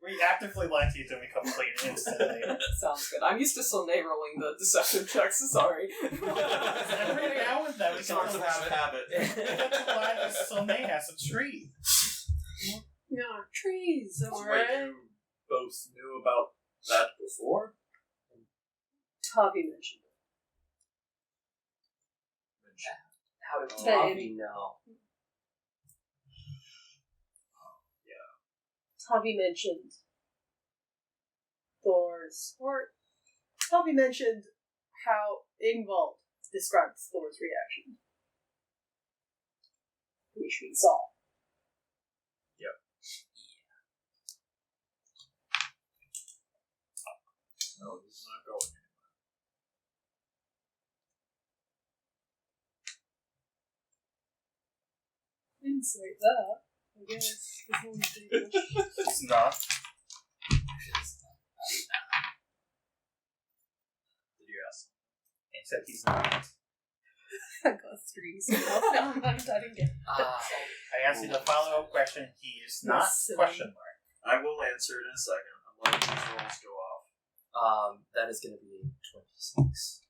We actively lie to each other. We complete instantly. Sounds good. I'm used to Selene rolling the deception checks, sorry. Every now and then we It's hard to have a habit. We get to lie that Soleil has a tree. Yeah, trees. Wait, you both knew about that before? Tavi mentioned it. How did That Tavi know? Tavi mentioned Thor's, or Tavi mentioned how Ingvald describes Thor's reaction, which we saw. Yep. No, he's not going Didn't say that. I guess. It's not. Did you ask? Except he's not. I got 3, so never mind, I didn't get it. I asked you the follow-up question. He is not. Yes, Question mark. I will answer it in a second. I'm letting these rolls go off. That is going to be 26.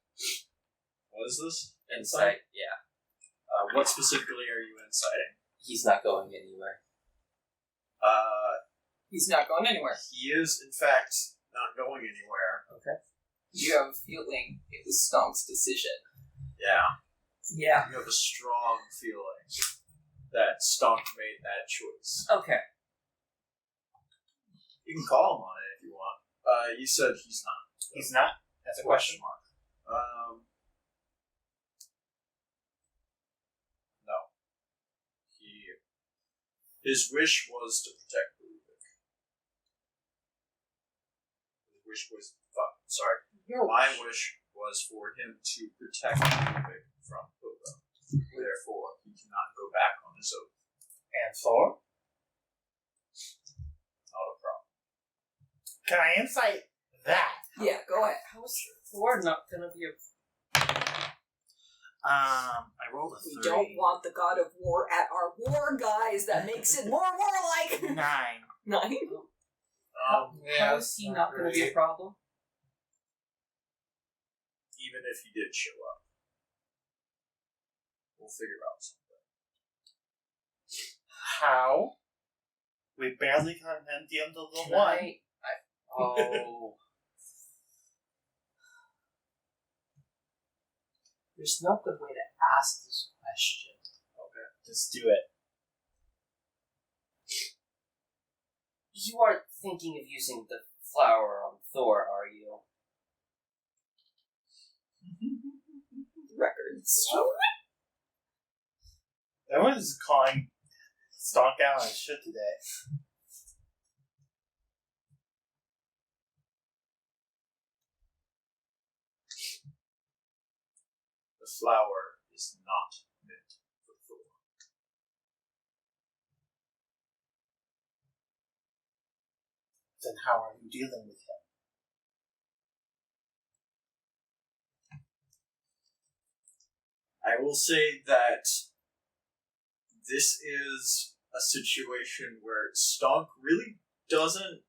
What is this? Insight, yeah. What specifically are you inciting? He's not going anywhere. He's not going anywhere. He is, in fact, not going anywhere. Okay. You have a feeling it was Stonk's decision. Yeah. Yeah. You have a strong feeling that Stonk made that choice. Okay. You can call him on it if you want. You said he's not. He's not. That's a question mark. No. His wish was to protect Beruvik. His wish was... My wish was for him to protect Beruvik from Hilda. Therefore, he cannot go back on his oath. And Thor? Not a problem. Can I insight that? Yeah, go ahead. How is Thor not going to be a... I rolled a 3. We don't want the god of war at our war, guys. That makes it more warlike. 9. 9? How is he not going to be a problem? Even if he did show up. We'll figure out something. How? We barely condemned the end of the Can one. Oh. There's no good way to ask this question. Okay, just do it. You aren't thinking of using the flower on Thor, are you? Records. Everyone's calling Stonk out on shit today. The flower is not meant for Thor. Then how are you dealing with him? I will say that this is a situation where Stonk really doesn't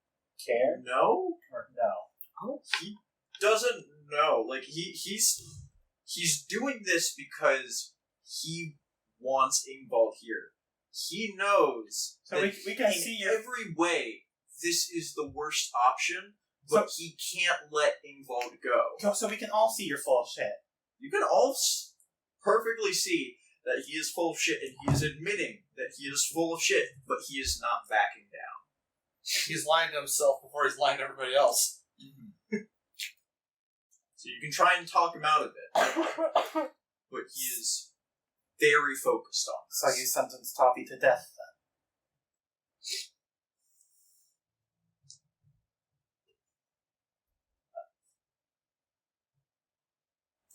Care? know. Or no? He doesn't know. Like he He's doing this because he wants Ingvald here. He knows So that we can in see your... every way this is the worst option, but he can't let Ingvald go. So we can all see you're full of shit. You can all perfectly see that he is full of shit, and he is admitting that he is full of shit, but he is not backing down. He's lying to himself before he's lying to everybody else. Mm-hmm. So you can try and talk him out of it, but he is very focused on this. So you sentenced Toffee to death, then?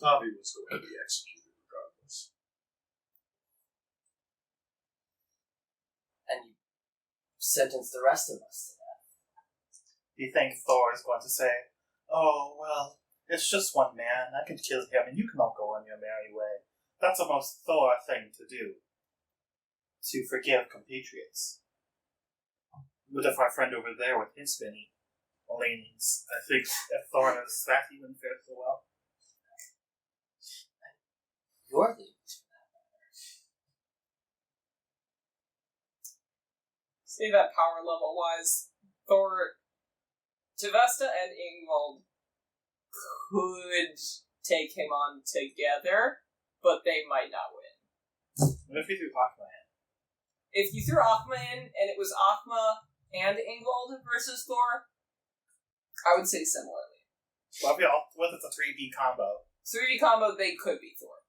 Tavi was going to be executed regardless. And you sentence the rest of us to death. Do you think Thor is going to say, "Oh, well, it's just one man. I can kill him, and you can all go on your merry way"? That's the most Thor thing to do. To forgive compatriots. What if our friend over there with his many leanings? I think if Thor knows that, he wouldn't fare so well. Your leanings, for that matter. Say that power level wise, Thor, Tavesta, and Ingvald could take him on together, but they might not win. What if we threw Aqua in? If you threw Akma in, and it was Akma and Ingvald versus Thor, I would say similarly. What if it's a 3B combo? 3D combo, they could be Thor.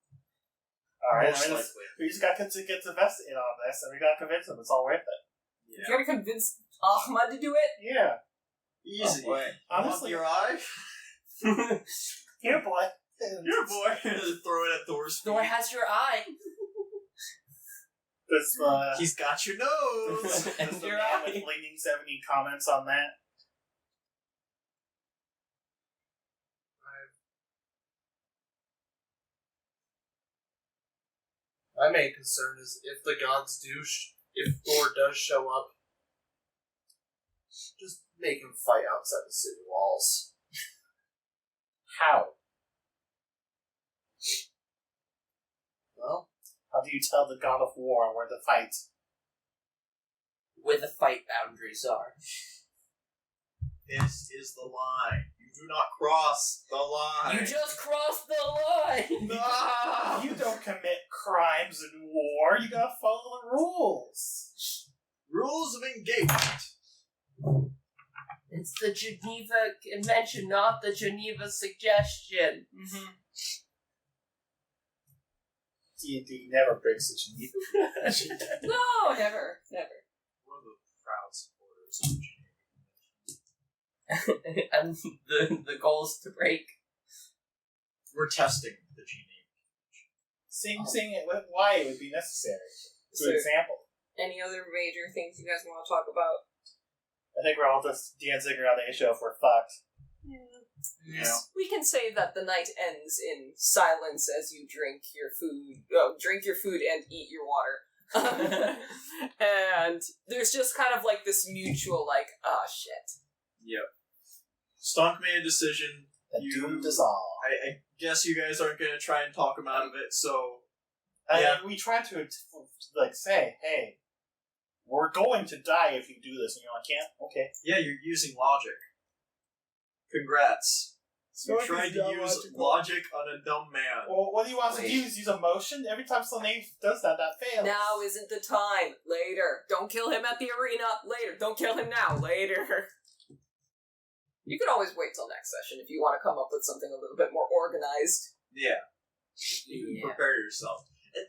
Alright, Most likely. we just got to get Tavesta in on this, and we got to convince him it's all worth it. If you're gonna convince Ahmad to do it, Yeah. Easy. Oh, boy. Honestly, your eye? here, boy. Your boy. Throw it at Thor's feet. Thor has your eye. Does He's got your nose. does the And your man eye. with leanings have any comments on that? My main concern is if the gods do, if Thor does show up, just make him fight outside the city walls. How? Well, How do you tell the god of war where to fight? Where the fight boundaries are. This is the line. You do not cross the line. You just crossed the line! Ah! You don't commit crimes in war. You gotta follow the rules. Rules of engagement. It's the Geneva Convention, not the Geneva Suggestion. mm-hmm. D&D never breaks the Geneva. No, never. One of the proud supporters of Geneva. And the goal is to break. We're testing the Geneva. Seeing it why it would be necessary. So- For example, Any other major things you guys want to talk about? I think we're all just dancing around the issue if we're fucked. Yeah. We can say that the night ends in silence as you drink your food and eat your water. And there's just kind of like this mutual, like, ah, shit. Yep. Stonk made a decision. That doomed us all. I guess you guys aren't going to try and talk him out of it, so... We tried to say, hey, we're going to die if you do this, and you're like, yeah, okay. Yeah, you're using logic. Congrats. You tried to use logic on a dumb man. Well, what do you want to use? Use emotion? Every time Slane does that fails. Now isn't the time. Later. Don't kill him at the arena. Later. Don't kill him now. Later. You can always wait till next session if you want to come up with something a little bit more organized. Yeah. You can prepare yourself. And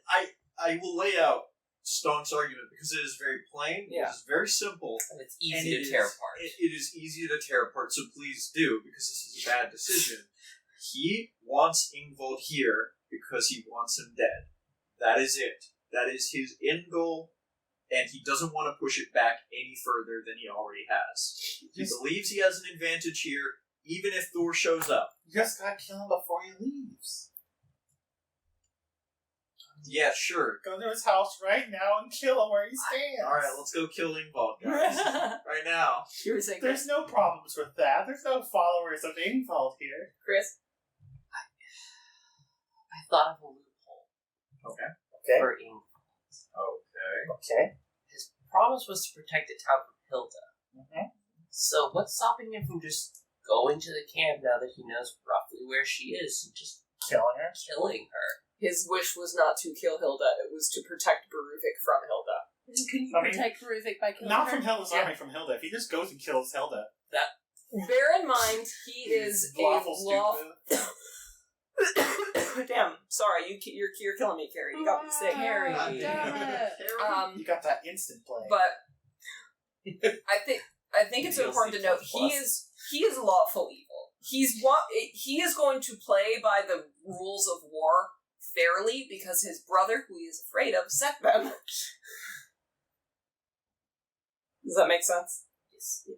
I will lay out Stone's argument because it is very plain. Yeah. It is very simple. And it's easy to tear apart. It is easy to tear apart, so please do, because this is a bad decision. He wants Ingvald here because he wants him dead. That is it. That is his end goal, and he doesn't want to push it back any further than he already has. He believes he has an advantage here, even if Thor shows up. You just gotta kill him before he leaves. Yeah, sure. Go to his house right now and kill him where he stands. Alright, let's go kill Ingvald, guys. Right now. You were saying, There's no problems with that. There's no followers of Ingvald here. Chris? I thought of a loophole Okay. Okay. for Ingvar. Okay. Okay. His promise was to protect the town from Hilda. Mm-hmm. So what's stopping him from just going to the camp now that he knows roughly where she is and just Killing her. killing her? His wish was not to kill Hilda, it was to protect Beruvik from Hilda. And can you I mean, protect Beruvik by killing Not her? from Hilda's Yeah. army, from Hilda. If he just goes and kills Hilda, Bear in mind, he is a lawful lawful... stupid. Damn, sorry, you're killing me, Carrie. You got me sick. Carrie. Ah, damn it. You got that instant play. But I think it's important to note he is lawful evil. He is going to play by the rules of war fairly because his brother, who he is afraid of, set them. Does that make sense? Yes.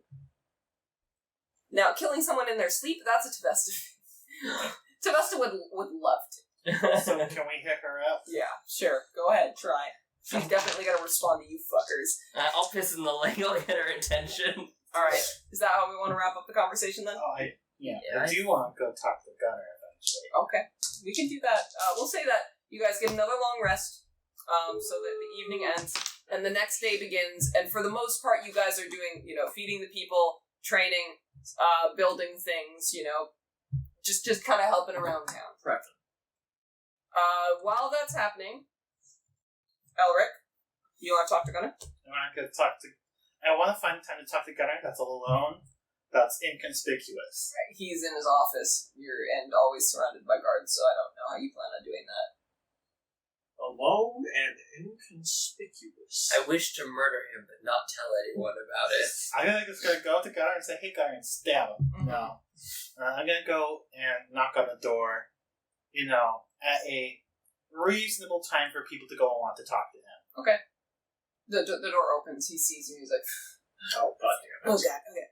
Now, killing someone in their sleep, that's a Tavesta. Tavesta would love to. So can we hit her up? Yeah, sure. Go ahead, try. She's definitely gonna respond to you fuckers. I'll piss in the lake. I'll get her attention. Alright, is that how we want to wrap up the conversation then? I Yeah, do want to go talk to Gunner eventually. Okay, we can do that. We'll say that you guys get another long rest, so that the evening ends, and the next day begins, and for the most part you guys are doing, feeding the people, training, building things, just kind of helping around town. Right. While that's happening, Elric, you want to talk to Gunnar? I want to find time to talk to Gunner that's alone, that's inconspicuous. Right. He's in his office, and always surrounded by guards, so I don't know how you plan on doing that. Alone and inconspicuous. I wish to murder him, but not tell anyone about it. I'm just going to go up to Gunner and say, hey Gunner, and stab him. Mhm. No. I'm going to go and knock on the door, at a reasonable time for people to go and want to talk to him. Okay. The door opens, he sees you, he's like, Oh, God. oh god, okay.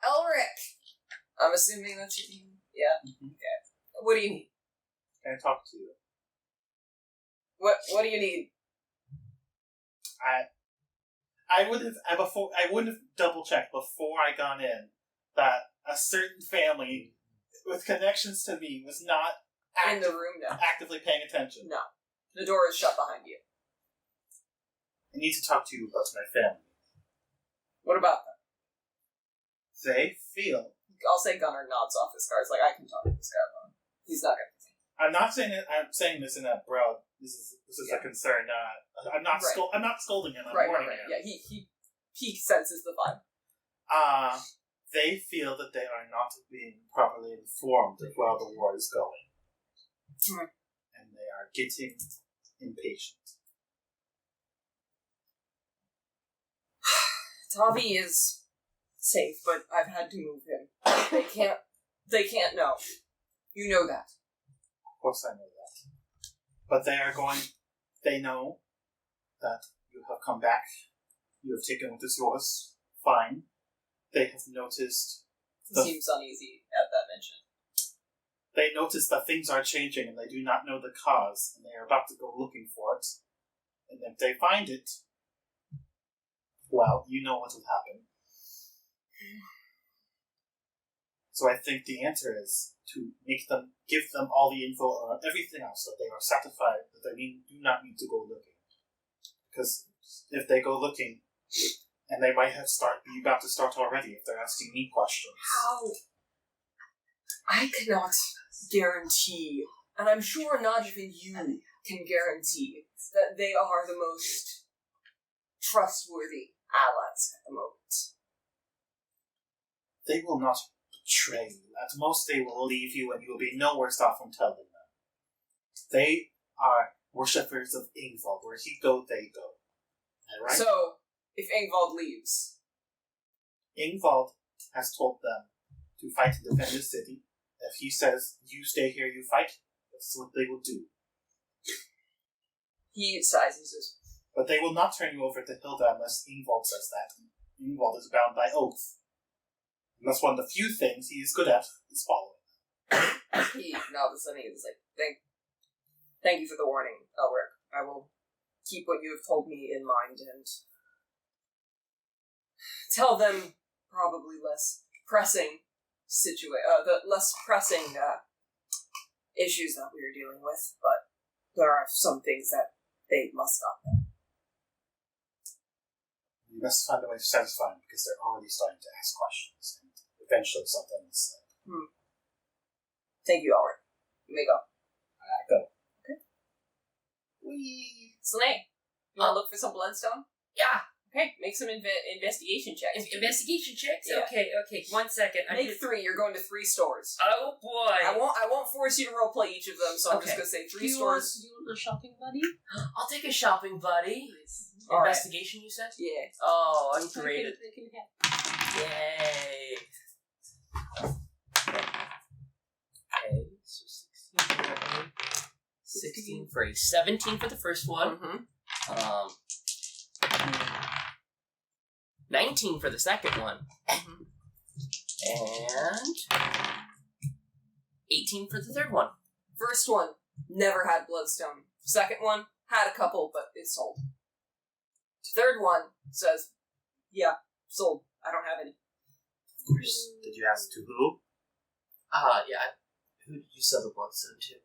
Elric! I'm assuming that's your name? Yeah. Mhm. Okay. What do you need? Can I talk to you? What do you need? I wouldn't have double checked before I got in that a certain family with connections to me was not In the room now. actively paying attention. No. The door is shut behind you. I need to talk to you about my family. What about them? They feel. I'll say Gunnar nods off his cards, like, I can talk to this guy alone. He's not gonna continue. I'm not saying it. I'm saying this in a bro. This is a concern. I'm not. Right. I'm not scolding him. I'm Right. warning him. Yeah, he senses the vibe. They feel that they are not being properly informed of where the war is going, and they are getting impatient. Tavi is safe, but I've had to move him. They can't know. You know that. Of course, I know that. But they know that you have come back. You have taken what is yours. Fine. They have noticed. He seems uneasy at that mention. They notice that things are changing and they do not know the cause, and they are about to go looking for it. And if they find it, well, you know what will happen. So I think the answer is to give them all the info or everything else that they are satisfied that they do not need to go looking. Because if they go looking, and they might be about to start already if they're asking me questions. How? I cannot guarantee, and I'm sure not even you can guarantee, that they are the most trustworthy allies at the moment. They will not betray you. At most, they will leave you and you will be no worse off from telling them. They are worshippers of Ingvar. Where he go, they go. Right? So, if Ingvald leaves, Ingvald has told them to fight and defend his city. If he says, you stay here, you fight, that's what they will do. he sighs and says, But they will not turn you over to Hilda unless Ingvald says that. Ingvald is bound by oath. And that's one of the few things he is good at, is following. he nods and he's like, thank you for the warning, Elric. I will keep what you have told me in mind and tell them probably less pressing issues that we are dealing with, but there are some things that they must not know. You must find a way to satisfy them because they're already starting to ask questions, and eventually something is said. Thank you, Albert. You may go. I go. Slane, you want to look for some bloodstone? Yeah. Okay, make some investigation checks. Investigation checks? Yeah. Okay. 1 second. Make 3. You're going to 3 stores. Oh boy. I won't force you to roleplay each of them, so I'm just Okay. going to say 3 Do you stores. want a shopping buddy? I'll take a shopping buddy. Nice. All right. Investigation, you said? Yeah. Oh, I'm They great. can have. Yay. Okay, so 16 for a 16 for a 17 for the first one. Mm-hmm. 19 for the second one. And 18 for the third one. First one, never had bloodstone. Second one, had a couple, but it's sold. Third one says, yeah, sold. I don't have any. Of course. Did you ask to who? Yeah. Who did you sell the bloodstone to?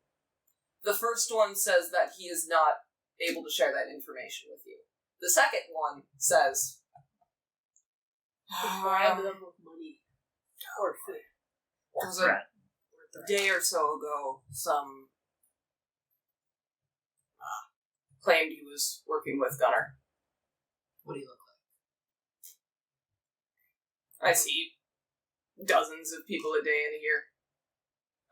The first one says that he is not able to share that information with you. The second one says, Bribe them with money. Or food. Or Was it- threat? a day or so ago, some claimed he was working with Gunnar. What do you look I see dozens of people a day in here.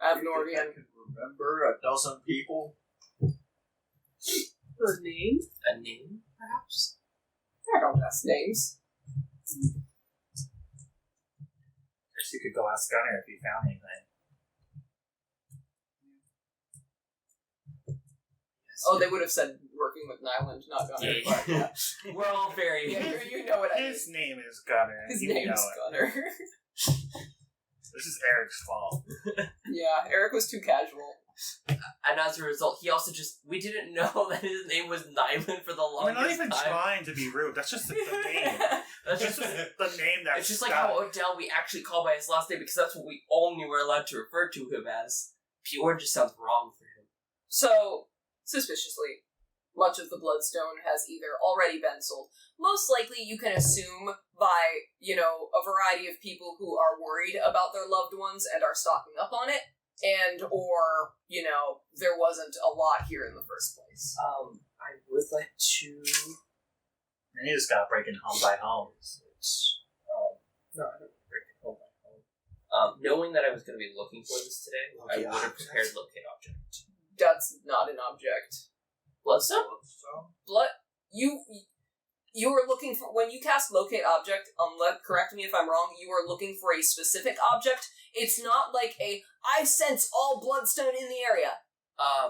I have no I idea. can remember a dozen people. A name? like? A name, perhaps? I don't ask names. Guess you could go ask Gunnar if he found anything. Oh, they would have said working with Nyland, not Gunnar. Yeah. But yeah. We're all very... Yeah, you know what I mean. His name is Gunnar. His you name's know it. Gunnar. This is Eric's fault. Yeah, Eric was too casual. And as a result, he also just... We didn't know that his name was Nyland for the We're longest not even time. trying to be rude. That's just the name. That's That's just... just the name that It's just like how Odell we actually call by his last name because that's what we only were allowed to refer to him as. Pure just sounds wrong for him. So, suspiciously, much of the bloodstone has either already been sold. Most likely, you can assume by, a variety of people who are worried about their loved ones and are stocking up on it, and, or, there wasn't a lot here in the first place. I would like to... And you just gotta break it home by home. No, I don't break it home by home. Knowing that I was going to be looking for this today, I would have prepared locate object. That's not an object. Bloodstone? Blood. You were looking for, when you cast locate object, correct me if I'm wrong, you are looking for a specific object. It's not like I sense all bloodstone in the area.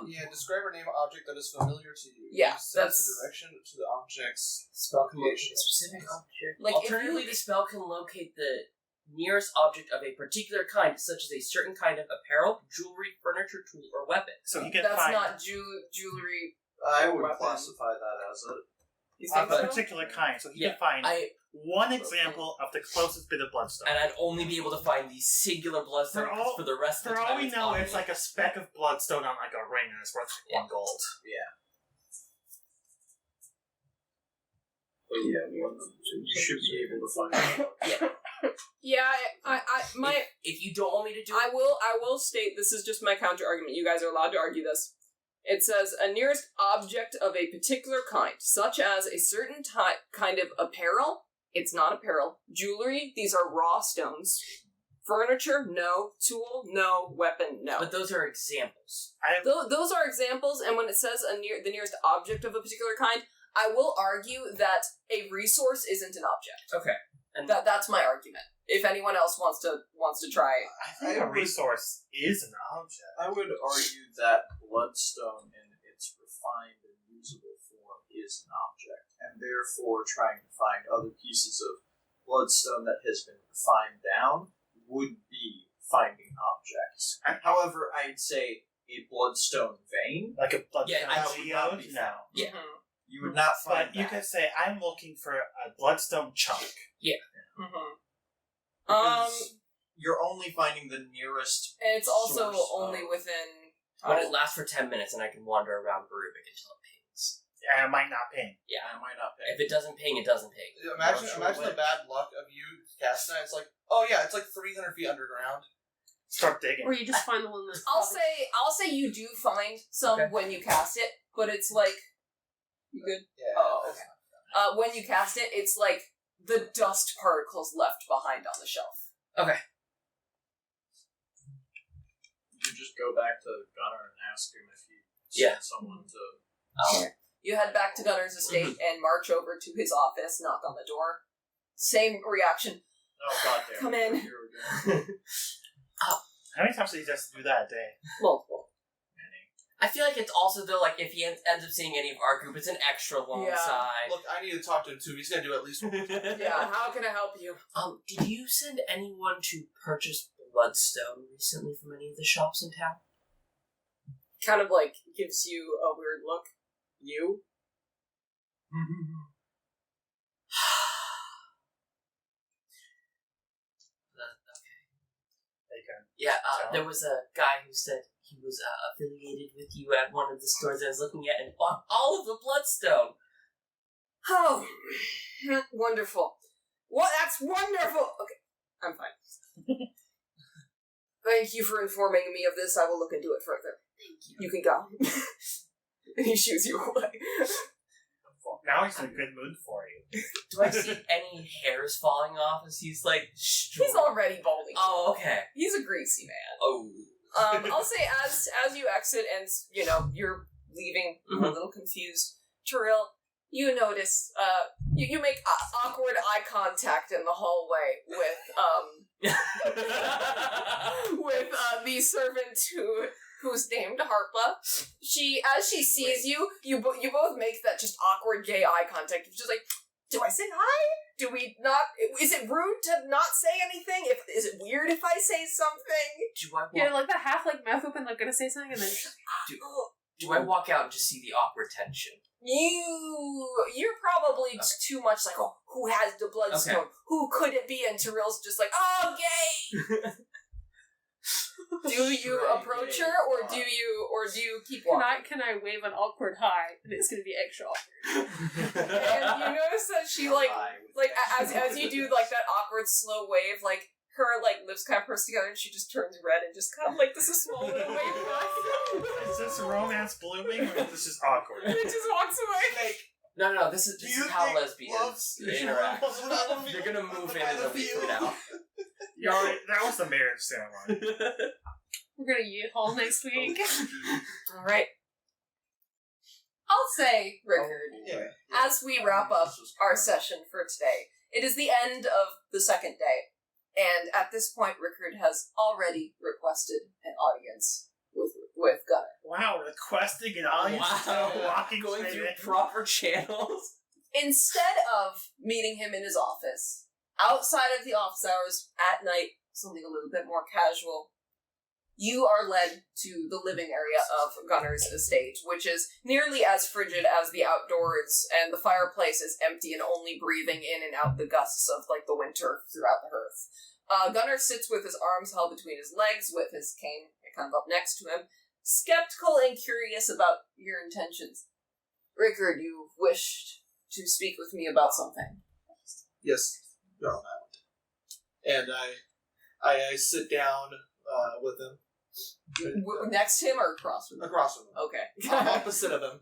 Yeah, describe or name an object that is familiar to you. Yeah, Sense that's- the direction to the object's Spell can locate location. a specific object. Like, Alternatively, the spell can locate the nearest object of a particular kind, such as a certain kind of apparel, jewelry, furniture, tool, or weapon. So he can That's find not jewelry. I would Weapon. classify that as it. You of think a so? particular kind. So he Yeah, can find one Okay. example of the closest bit of bloodstone. And I'd only be able to find the singular bloodstone for the rest of For the time. all we know, it's like a speck of bloodstone on like a ring, and it's worth one gold. But yeah, you should be able to find it. Yeah, my If you don't want me to do I will state, this is just my counter argument. You guys are allowed to argue this. It says a nearest object of a particular kind, such as a certain kind of apparel. It's not apparel. Jewelry. These are raw stones. Furniture. No. Tool. No. Weapon. No. But those are examples. Those are examples. And when it says the nearest object of a particular kind, I will argue that a resource isn't an object. Okay. And That's my argument. If anyone else wants to try. I think a resource is an object. I would argue that bloodstone in its refined and usable form is an object, and therefore trying to find other pieces of bloodstone that has been refined down would be finding objects. However, I'd say a bloodstone vein, Like a bloodstone Yeah, geode? No. Yeah. Mhm. you would not find But you that. could say, I'm looking for a bloodstone chunk. Mhm. Because you're only finding the nearest. And it's also source only of- within When it lasts for 10 minutes and I can wander around Beruvik until it pings. And it might not ping. Yeah. I might not pay. If it doesn't ping, it doesn't ping. Imagine the bad luck of you casting it. It's like, oh yeah, it's like 300 feet underground. Start digging. Or you just find the one that's. I'll say you do find some Okay. when you cast it, but it's like you good. Yeah. Oh, okay. When you cast it, it's like the dust particles left behind on the shelf. Okay. You just go back to Gunnar and ask him if he sent someone to. You head back to Gunner's estate and march over to his office, knock on the door. Same reaction. Oh goddamn! Come in. Here we go. How many times do you just do that a day? Multiple. I feel like it's also, though, like, if he ends up seeing any of our group, it's an extra long Yeah. sigh. Look, I need to talk to him too. He's gonna do at least one. Yeah, how can I help you? Did you send anyone to purchase bloodstone recently from any of the shops in town? Kind of like gives you a weird look. You? Yeah, there was a guy who said he was affiliated with you at one of the stores I was looking at and bought all of the bloodstone. Oh, wonderful. What? That's wonderful! Okay, I'm fine. Thank you for informing me of this. I will look into it further. Thank you. You can go. And he shoos you away. Now he's in a good mood for you. Do I see any hairs falling off as he's like... He's already balding. Oh, okay. He's a greasy man. Oh. I'll say as you exit and, you know, you're leaving a little confused, Terrell, you notice, you make awkward eye contact in the hallway with the servant who's named Harpa. As she sees you, you both make that just awkward gay eye contact. It's just like, do I say hi? Do we not? Is it rude to not say anything? Is it weird if I say something? Do I walk, Yeah, like the half like mouth open, like gonna say something, and then do I walk out and just see the awkward tension? You're probably too much like, oh, who has the bloodstone? Okay. Who could it be? And Terrell's just like, oh, gay. Do you approach her, or do you keep walking? can I wave an awkward hi, and it's gonna be extra awkward. And you notice that she like as you do like that awkward slow wave, like her like lips kind of purse together, and she just turns red and just kind of like this a small little wave back. Is this romance blooming, or is this just awkward? And it just walks away. No, this is how think lesbians interact. They're gonna move in a week from now. That was the marriage ceremony. We're gonna U-Haul next week. All right. I'll say, Rickard, as we wrap up our session for today, it is the end of the second day, and at this point, Rickard has already requested an audience with Gunnar. Wow, requesting an audience. Walking going straight through in. proper channels. Instead of meeting him in his office, outside of the office hours, at night, something a little bit more casual, you are led to the living area of Gunnar's estate, which is nearly as frigid as the outdoors, and the fireplace is empty and only breathing in and out the gusts of, like, the winter throughout the hearth. Gunnar sits with his arms held between his legs, with his cane kind of up next to him, skeptical and curious about your intentions. Rickard, you wished to speak with me about something. Yes, Jarl Island. And I sit down with him. Next to him or across from him? Across from him. Okay. Opposite of him.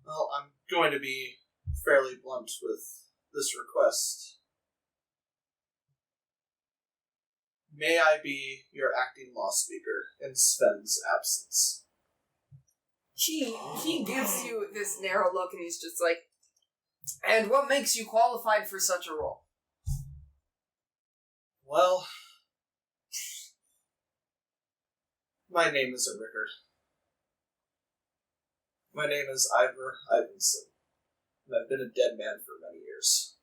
Well, I'm going to be fairly blunt with this request. May I be your acting law speaker in Sven's absence? He gives you this narrow look and he's just like, and what makes you qualified for such a role? Well, my name isn't Rickard. My name is Ivor Ivinson, and I've been a dead man for many years.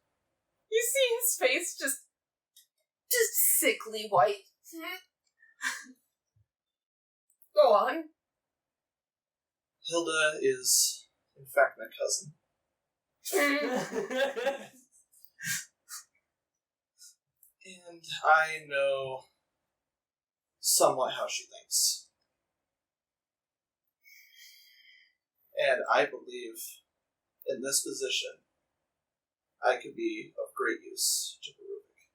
You see his face just sickly white. Go on. Hilda is, in fact, my cousin. And I know somewhat how she thinks. And I believe in this position, I could be of great use to Beruvik.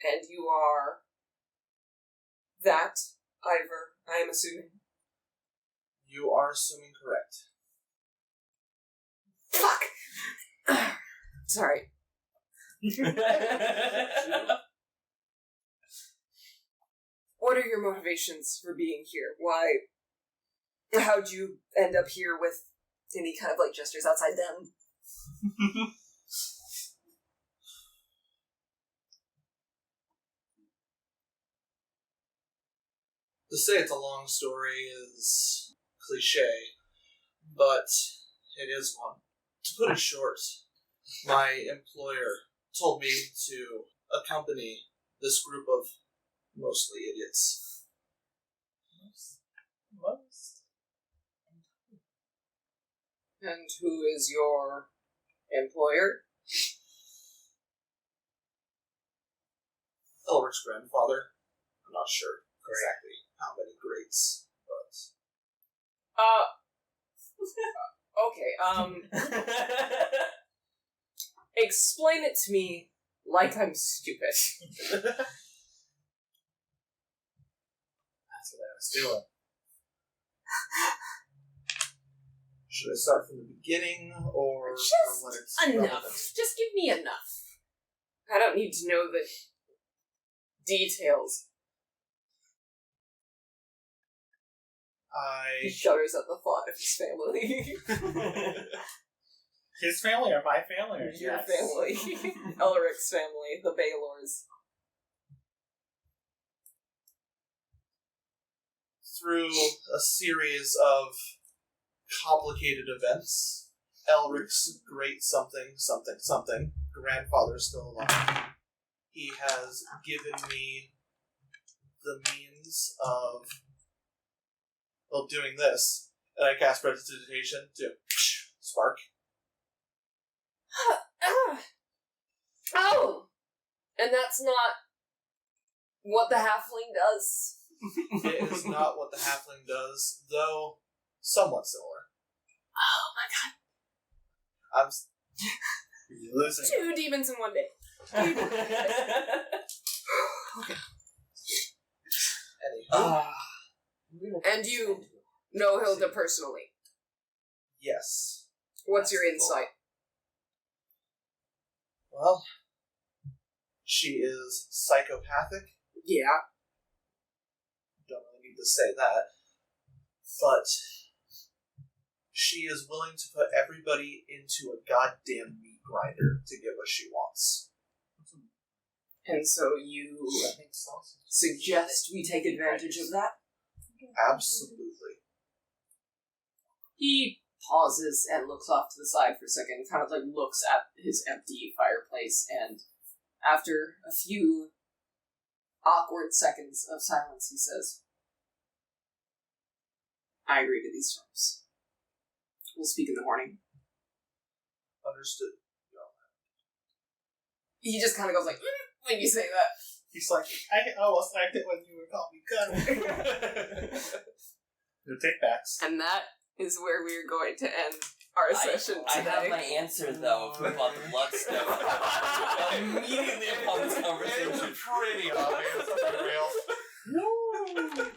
And you are that, Ivor, I am assuming. You are assuming correct. Fuck! Sorry. What are your motivations for being here? Why? How'd you end up here with any kind of like gestures outside them? To say it's a long story is cliche, but it is one. To put it short, my employer told me to accompany this group of mostly idiots. Most. And who is your employer? Elric's grandfather. I'm not sure exactly how many grades, but... Okay, explain it to me like I'm stupid. That's what I was doing. Should I start from the beginning, or Just from when it's enough. relevant? Just give me enough. I don't need to know the details. He shudders at the thought of his family. His family or my family? Or Your yes. family. Elric's family, the Baylors. Through a series of complicated events, Elric's great something, grandfather still alive. He has given me the means of, well, doing this. And I cast Prestidigitation to spark. Oh! And that's not what the halfling does. It is not what the halfling does, though somewhat similar. Oh my god. You're losing. 2 demons in one day. Anywho, And you know Hilda personally. yes. What's your insight? Well, she is psychopathic. Yeah. Don't really need to say that. But she is willing to put everybody into a goddamn meat grinder to get what she wants. And so you suggest we take advantage of that? Absolutely. He pauses and looks off to the side for a second, kind of like looks at his empty fireplace, and after a few awkward seconds of silence, he says, I agree to these terms. We'll speak in the morning. Understood. He just kind of goes like, when you say that. He's like, I almost liked it when you were calling me cunt. No take-backs. And that is where we are going to end our session I today. have my answer, though, about the bloodstone. Immediately upon this conversation. Pretty obvious, for real. No.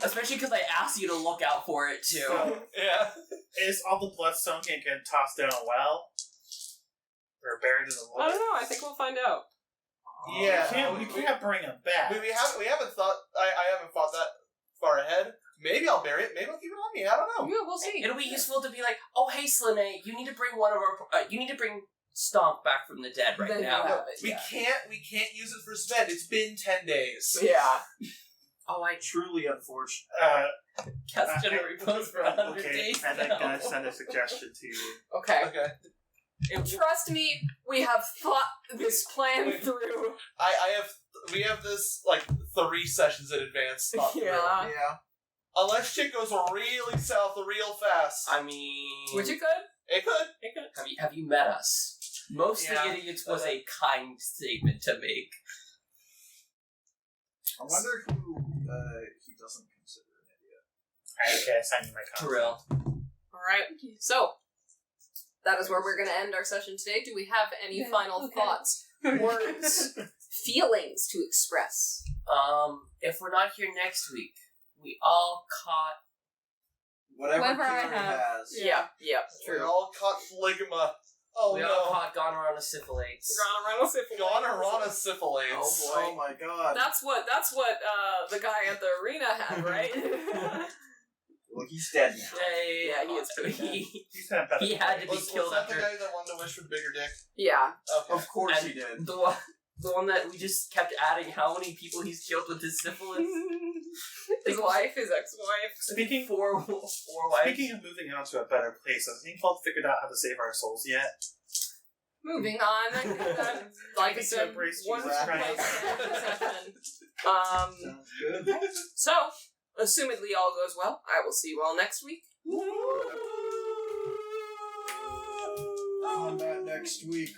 Especially because I asked you to look out for it, too. So, Yeah. is all the bloodstone going to get tossed down a well? Or buried in the I wood? don't know, I think we'll find out. Yeah. You can't bring him back. We haven't thought. I haven't thought that far ahead. Maybe I'll bury it. Maybe I'll keep it on me. I don't know. Yeah, we'll see. It'll be useful to be like, oh, hey, Slane, you need to bring one of our... you need to bring Stomp back from the dead right Then now. you'll have it, We yeah. can't use it for spend. It's been 10 days. Yeah. Oh, I truly unfortunate. Cast generate post for 100 okay, days I'd like now. to send a suggestion to you. Okay. Okay. Trust me, we have thought this plan through. We have this like 3 sessions in advance. Thought through. Yeah. Yeah. Unless shit goes really south real fast. I mean... Which it could. It could. Have you met us? Mostly Yeah. idiots was a kind statement to make. I wonder who he doesn't consider an idiot. Okay, I send you my contract. Terrell. Alright, so that is where we're going to end our session today. Do we have any final thoughts, words, feelings to express? If we're not here next week, we all caught. Whatever I Kieran have. has. Yeah, We're all caught phlegma. Oh we no. all caught gonorrhea syphilis. Gonorrhea syphilis. Oh boy. Oh my god. That's what the guy at the arena had, right? Well, he's dead now. Yeah, he is pretty dead. He's had better. He had to be Was killed that the after guy that wanted to wish for the bigger dick? Yeah. Okay. Of course And he did. the one that we just kept adding how many people he's killed with his syphilis. His wife, his ex-wife. Speaking Four wives. Speaking of moving on to a better place, has anyone figured out how to save our souls yet? Moving on. Like I said, Embrace one Jesus place Christ. session. Sounds good. So, assumedly all goes well, I will see you all next week. Combat next week.